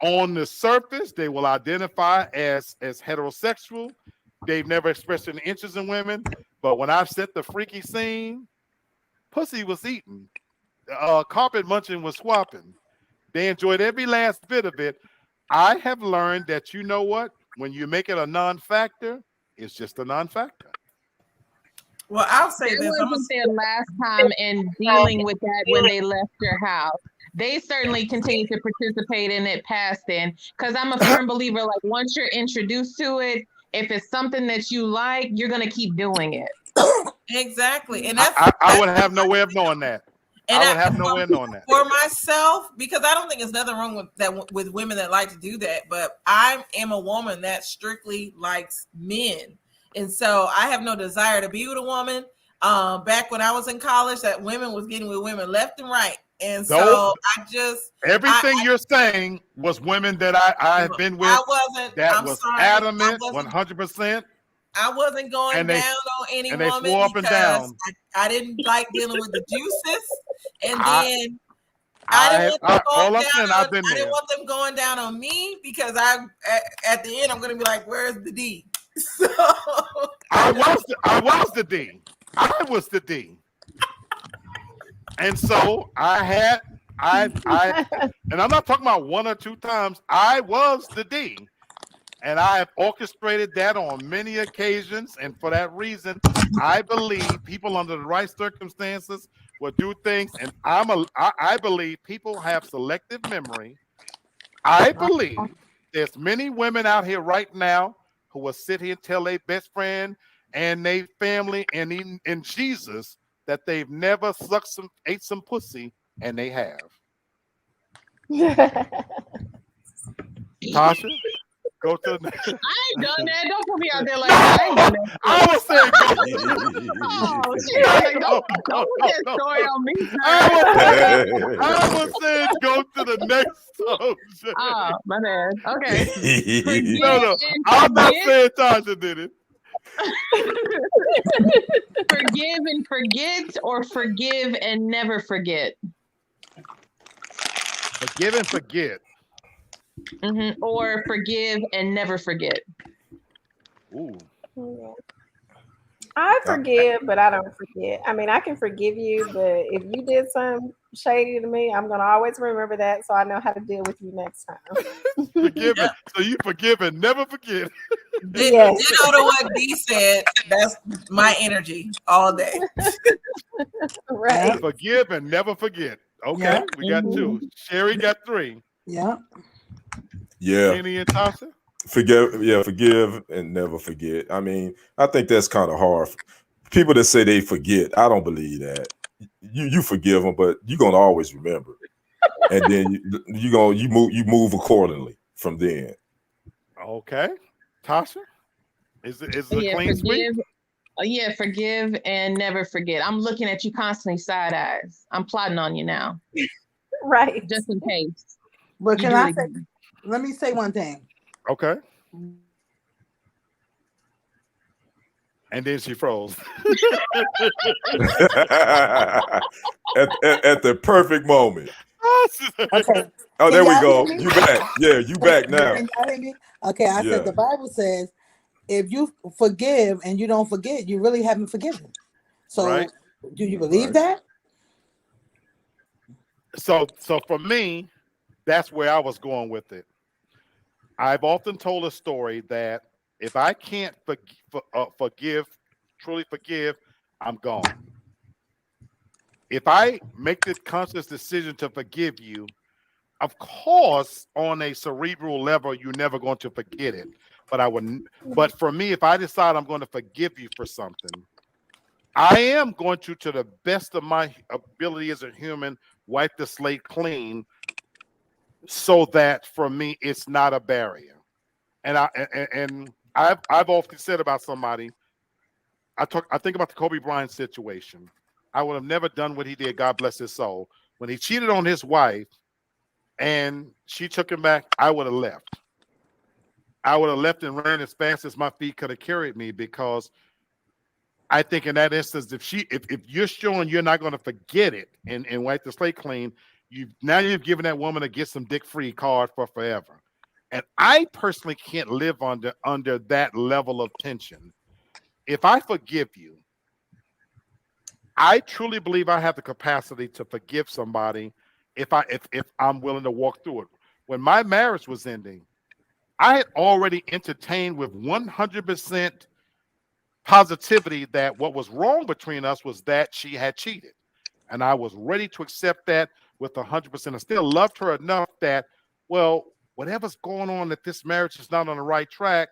On the surface, they will identify as heterosexual. They've never expressed any interest in women. But when I've set the freaky scene, pussy was eaten. Carpet munching was swapping. They enjoyed every last bit of it. I have learned that, you know what? When you make it a non-factor, it's just a non-factor. Well, I'll say this. It wasn't their last time in dealing with that when they left your house. They certainly continue to participate in it past then, because I'm a firm believer, like once you're introduced to it, if it's something that you like, you're going to keep doing it. Exactly. And I would have no way of knowing that. And I would have no way of knowing that. For myself, because I don't think there's nothing wrong with that with women that like to do that, but I am a woman that strictly likes men. And so I have no desire to be with a woman. Back when I was in college, that women was getting with women left and right. And so I just everything you're saying was women that I have been with. I wasn't. That was adamant, 100%. I wasn't going down on any and they woman swore up and down. I didn't like dealing with the juices, and then I didn't want them going down on me because at the end I'm going to be like, "Where's the D?" So I was the D. I was the D. And so and I'm not talking about one or two times. I was the D. And I have orchestrated that on many occasions. And for that reason, I believe people under the right circumstances will do things. And I believe people have selective memory. I believe there's many women out here right now who will sit here and tell their best friend and their family and in Jesus that they've never ate some pussy, and they have. Tasha? Go to the next. I ain't done that. Don't put me out there like that. I ain't done that. I was saying don't put that story on me. I was saying go to the next song. Oh, my bad. Okay. No. I'm not saying Tasha did it. Forgive and forget, or forgive and never forget? Forgive and forget. Mm-hmm. Or forgive and never forget. Ooh. I forgive, but I don't forget. I mean, I can forgive you, but if you did something shady to me, I'm gonna always remember that, so I know how to deal with you next time. So you forgive and never forget. Yes. You know what D said? That's my energy all day. Right. Forgive and never forget. Okay, we got two. Sherry got three. Yeah. Yeah. Annie and Tasha? Forgive and never forget. I mean, I think that's kind of hard. People that say they forget, I don't believe that. You forgive them, but you're gonna always remember, and then you move accordingly from then. Okay, Tasha, is it a clean sweep? Yeah, forgive and never forget. I'm looking at you constantly side eyes. I'm plotting on you now. Right. Just in case. But let me say one thing. Okay. And then she froze. at the perfect moment. Okay. Oh, there we go. You back. Yeah, you back now. Okay, I said the Bible says if you forgive and you don't forget, you really haven't forgiven. So do you believe that? So for me, that's where I was going with it. I've often told a story that if I can't truly forgive, I'm gone. If I make the conscious decision to forgive you, of course, on a cerebral level, you're never going to forget it. But for me, if I decide I'm going to forgive you for something, I am going to the best of my ability as a human, wipe the slate clean, so that for me it's not a barrier. And I've often said about somebody, I think about the Kobe Bryant situation. I would have never done what he did, God bless his soul. When he cheated on his wife and she took him back, I would have left. I would have left and ran as fast as my feet could have carried me, because I think in that instance, if you're showing you're not going to forget it and wipe the slate clean, you've given that woman a get some dick free card for forever. And I personally can't live under that level of tension. If I forgive you, I truly believe I have the capacity to forgive somebody if I'm willing to walk through it. When my marriage was ending, I had already entertained with 100% positivity that what was wrong between us was that she had cheated. And I was ready to accept that with 100%. I still loved her enough that, well, whatever's going on, that this marriage is not on the right track.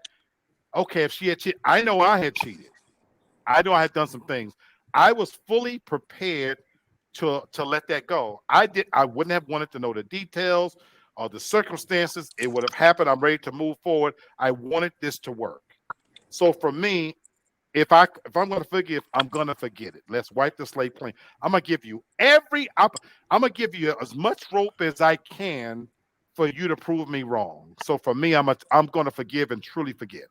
Okay, if she had cheated, I know I had cheated. I know I had done some things. I was fully prepared to let that go. I wouldn't have wanted to know the details or the circumstances. It would have happened. I'm ready to move forward. I wanted this to work. So for me, if I'm going to forgive, I'm going to forget it. Let's wipe the slate clean. I'm going to give you I'm going to give you as much rope as I can for you to prove me wrong. So for me, I'm going to forgive and truly forget.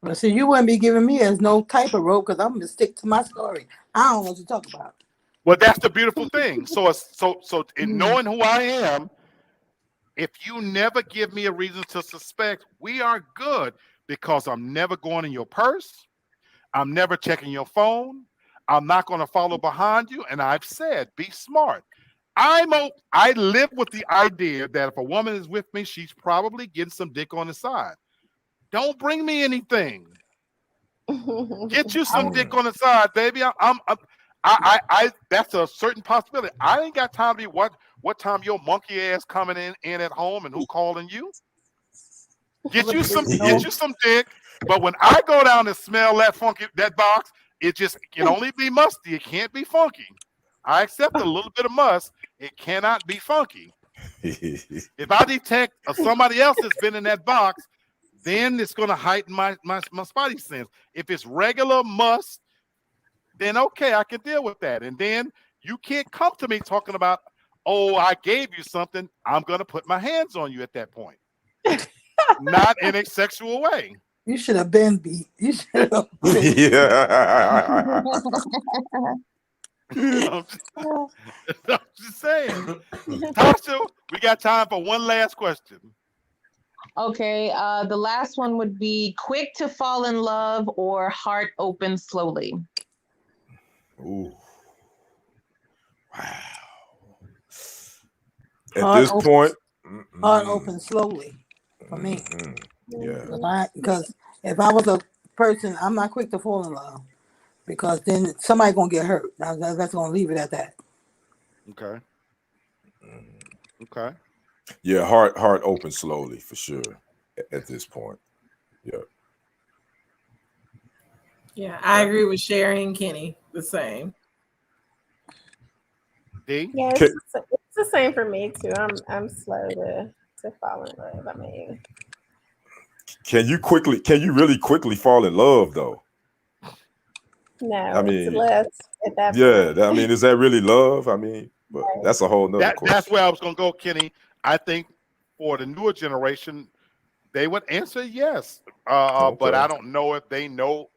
Well, see, you wouldn't be giving me as no type of rope because I'm going to stick to my story. I don't know what to talk about. Well, that's the beautiful thing. So in knowing who I am, if you never give me a reason to suspect, we are good, because I'm never going in your purse. I'm never checking your phone. I'm not going to follow behind you. And I've said, be smart. I live with the idea that if a woman is with me, she's probably getting some dick on the side. Don't bring me anything. Get you some dick on the side, baby. I that's a certain possibility. I ain't got time to be what time your monkey ass coming in at home and who calling you. Get you some dick. But when I go down and smell that box, it can only be musty. It can't be funky. I accept a little bit of must. It cannot be funky. If I detect somebody else has been in that box, then it's going to heighten my spidey sense. If it's regular must, then okay, I can deal with that. And then you can't come to me talking about, oh, I gave you something. I'm going to put my hands on you at that point. Not in a sexual way. You should have been beat. You should have been. Yeah. I'm just saying. Tasha, we got time for one last question. Okay, the last one would be quick to fall in love or heart open slowly. Ooh. Wow. At this point, heart open slowly for me. Yeah. Because if I was a person, I'm not quick to fall in love, because then somebody's gonna get hurt. That's gonna leave it at that. Okay. Okay. Yeah, heart open slowly for sure at this point. Yeah. Yeah, I agree with Sherry and Kenny. The same. Yeah, it's the same for me too. I'm slow to fall in love. I mean, can you really quickly fall in love though? No, I mean, it's less at that yeah, point. I mean, is that really love? I mean, but that's a whole nother question. That's where I was going to go, Kenny. I think for the newer generation, they would answer yes. Okay. But I don't know if they know.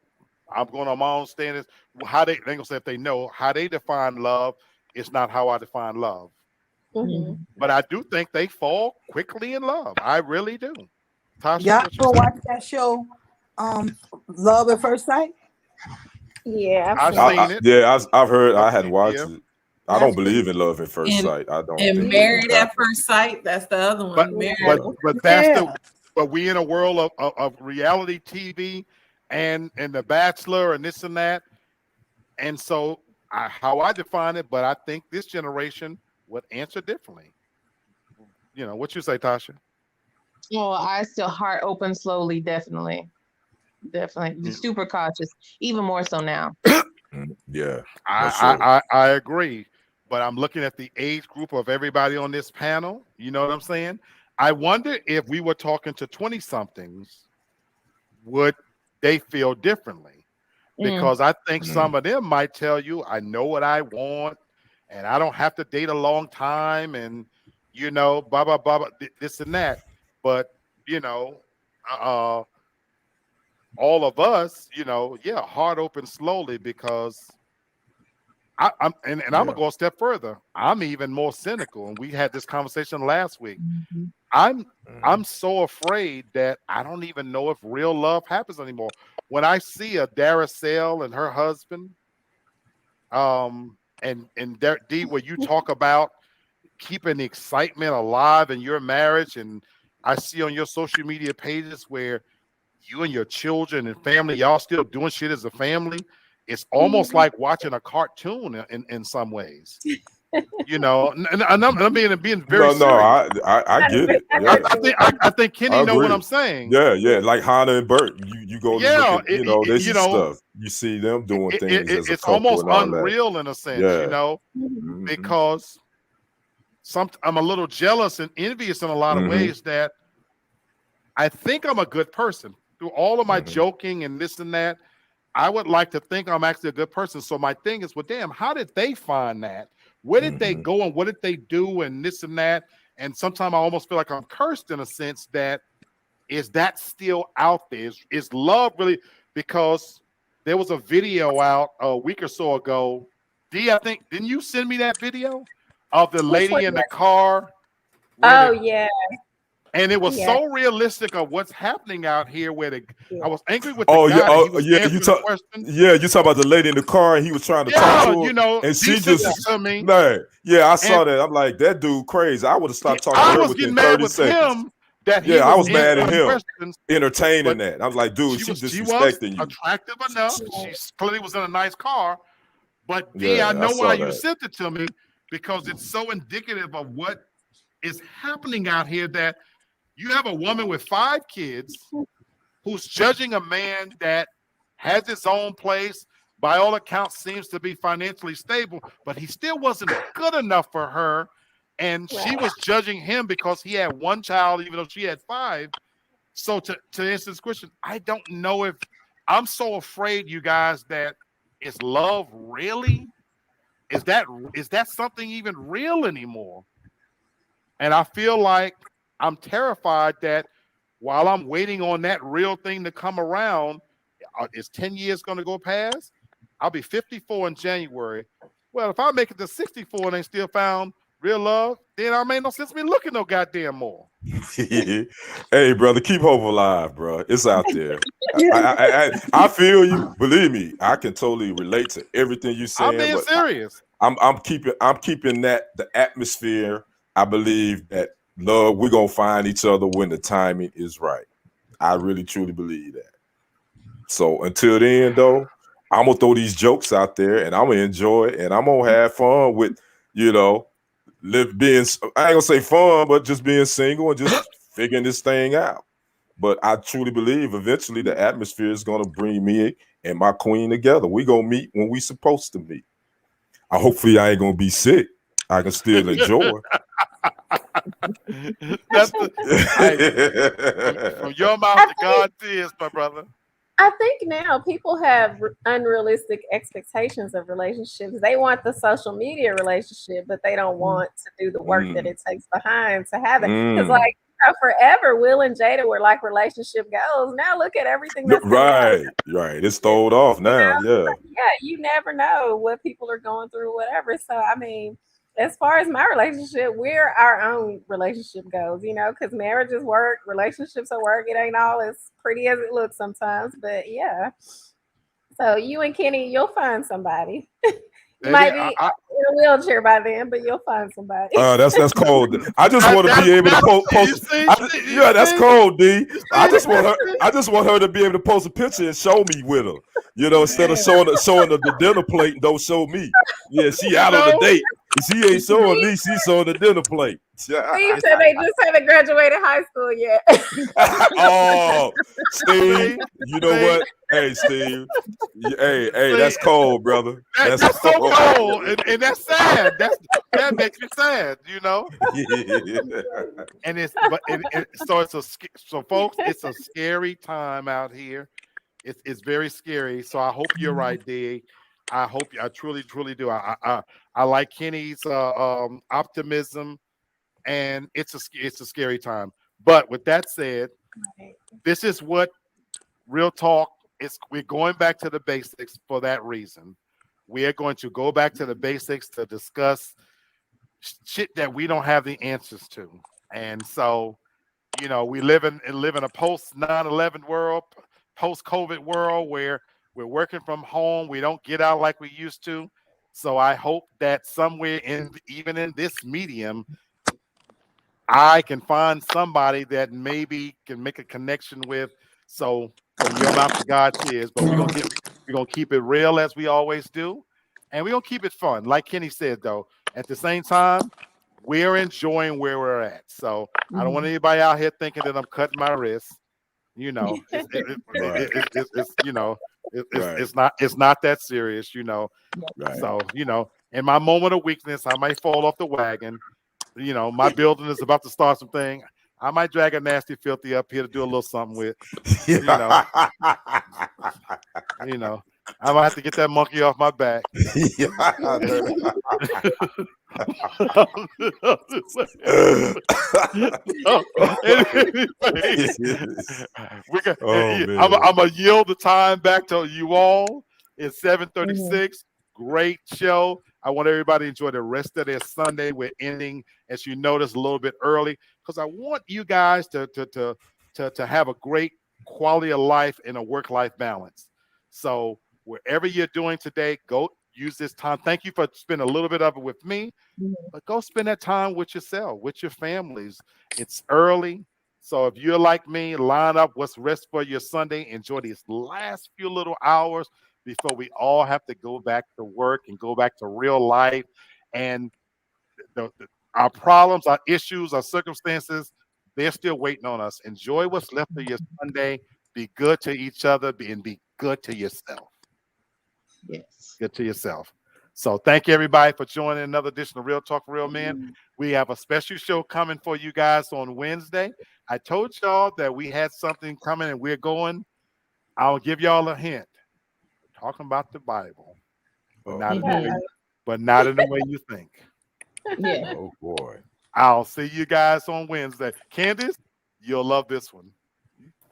I'm going on my own standards. How they gonna say if they know how they define love is not how I define love. Mm-hmm. But I do think they fall quickly in love. I really do. Tasha, y'all go watch that show, Love at First Sight? Yeah, I've seen it. Yeah, I've heard. I hadn't watched it. I don't That's believe in love at first sight. I don't. And think Married at First Sight. That's the other one. But we in a world of reality TV and The Bachelor and this and that, and so how I define it. But I think this generation would answer differently. You know what you say, Tasha? Oh, I still heart open slowly, definitely. Be super cautious, even more so now. Yeah, I agree, but I'm looking at the age group of everybody on this panel. You know what I'm saying? I wonder if we were talking to 20-somethings, would they feel differently? Because I think some of them might tell you, I know what I want, and I don't have to date a long time, and you know, blah blah blah, this and that. But you know, all of us, you know, heart open slowly, because I'm gonna go a step further. I'm even more cynical, and we had this conversation last week. I'm so afraid that I don't even know if real love happens anymore. When I see a Daracel and her husband, and D, where you talk about keeping the excitement alive in your marriage, and I see on your social media pages where you and your children and family, y'all still doing shit as a family. It's almost like watching a cartoon in some ways. You know, and I'm being very serious. I get it. Yeah. I think Kenny know what I'm saying. Yeah, like Hannah and Bert. You go look at, they see stuff. You see them doing things as a couple. It's almost and all unreal that. in a sense, because I'm a little jealous and envious in a lot of ways that I think I'm a good person. Through all of my joking and this and that, I would like to think I'm actually a good person. So my thing is, well, damn, how did they find that? Where did they go and what did they do and this and that? And sometimes I almost feel like I'm cursed in a sense that is that still out there? Is love really? Because there was a video out a week or so ago. D, I think, didn't you send me that video of the lady in the car? Oh, yeah. And it was so realistic of what's happening out here. I was angry with the guy. You talk about the lady in the car, and he was trying to talk to her. You know, and she just to me. I saw that. I'm like, that dude crazy. I would have stopped talking to her within 30 seconds. I was mad at him entertaining that. I was like, dude, she's disrespecting you. Attractive enough. She clearly was in a nice car. But I know why you sent it to me, because it's so indicative of what is happening out here, that you have a woman with 5 kids who's judging a man that has his own place, by all accounts seems to be financially stable, but he still wasn't good enough for her. And she was judging him because he had 1 child, even though she had 5. So to answer this question, I don't know if I'm so afraid, you guys, that is love really? Is that something even real anymore? And I feel like I'm terrified that while I'm waiting on that real thing to come around, is 10 years going to go past? I'll be 54 in January. Well, if I make it to 64 and they still found real love, then I made no sense me looking no goddamn more. Hey, brother, keep hope alive, bro. It's out there. I feel you. Believe me, I can totally relate to everything you saying. I'm being serious. I'm keeping that the atmosphere. I believe that love, we're gonna find each other when the timing is right. I really truly believe that. So until then, though, I'm gonna throw these jokes out there and I'm gonna enjoy it and I'm gonna have fun with, I ain't gonna say fun, but just being single and just figuring this thing out. But I truly believe eventually the atmosphere is gonna bring me and my queen together. We gonna meet when we supposed to meet. Hopefully I ain't gonna be sick. I can still enjoy. That's from your mouth to God's ears, my brother. I think now people have unrealistic expectations of relationships. They want the social media relationship, but they don't want to do the work that it takes behind to have it. Because like forever, Will and Jada were like relationship goals. Now look at everything that's right. It's throwed off now. You never know what people are going through, whatever. So I mean, as far as my relationship, we're our own relationship goals, because marriage is work, relationships are work. It ain't all as pretty as it looks sometimes, but yeah. So you and Kenny, you'll find somebody. You might be in a wheelchair by then, but you'll find somebody. That's cold. I just want to be able to post. That's cold, D. I just want her to be able to post a picture and show me with her. Instead of showing the dinner plate and don't show me. Yeah, she out on the date. She ain't showing me. She's showing the dinner plate. Steve said they just haven't graduated high school yet. Oh, Steve, you know what? Hey, Steve. Hey, that's cold, brother. That's so cold, and that's sad. That makes me sad, And so folks, it's a scary time out here. It's very scary. So I hope you're right, D. I truly do. I like Kenny's optimism, and it's a scary time. But with that said, this is what real talk is. We're going back to the basics for that reason. We are going to go back to the basics to discuss shit that we don't have the answers to. And so, you know, we live in a post 9/11 world, post COVID world where we're working from home. We don't get out like we used to. So I hope that somewhere even in this medium, I can find somebody that maybe can make a connection with. So from your mouth to God's ears, but we're gonna keep it real as we always do, and we're gonna keep it fun. Like Kenny said, though, at the same time, we're enjoying where we're at. So I don't want anybody out here thinking that I'm cutting my wrist. You know, it's you know, it's not that serious. You know, so you know, in my moment of weakness, I might fall off the wagon. You know, my building is about to start something. I might drag a nasty filthy up here to do a little something with. You know, I might have to get that monkey off my back. I'm gonna yield the time back to you all. It's 7:36. Great show. I want everybody to enjoy the rest of their Sunday. We're ending, as you notice, a little bit early because I want you guys to have a great quality of life and a work-life balance. So wherever you're doing today, go use this time. Thank you for spending a little bit of it with me, but go spend that time with yourself, with your families. It's early. So if you're like me, line up what's rest for your Sunday. Enjoy these last few little hours before we all have to go back to work and go back to real life. And our problems, our issues, our circumstances, they're still waiting on us. Enjoy what's left of your Sunday. Be good to each other and be good to yourself. Yes. Good to yourself. So thank you, everybody, for joining another edition of Real Talk for Real Men. We have a special show coming for you guys on Wednesday. I told y'all that we had something coming and we're going. I'll give y'all a hint. Talking about the Bible, but not in the way you think. Yeah. Oh boy. I'll see you guys on Wednesday. Candace, you'll love this one.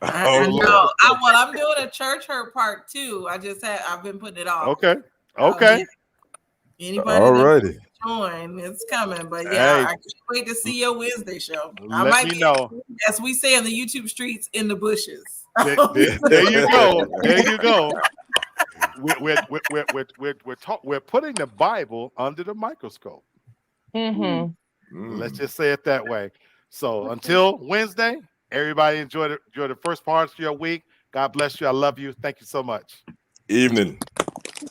I know. I'm doing a church hurt part 2. I've been putting it off. Okay. Anybody that join, it's coming. But yeah, I can't wait to see your Wednesday show. I might be, as we say in the YouTube streets, in the bushes. There you go. There you go. We're putting the Bible under the microscope. Let's just say it that way. So until Wednesday, everybody enjoy the first part of your week. God bless you. I love you. Thank you so much. Evening.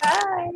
Bye.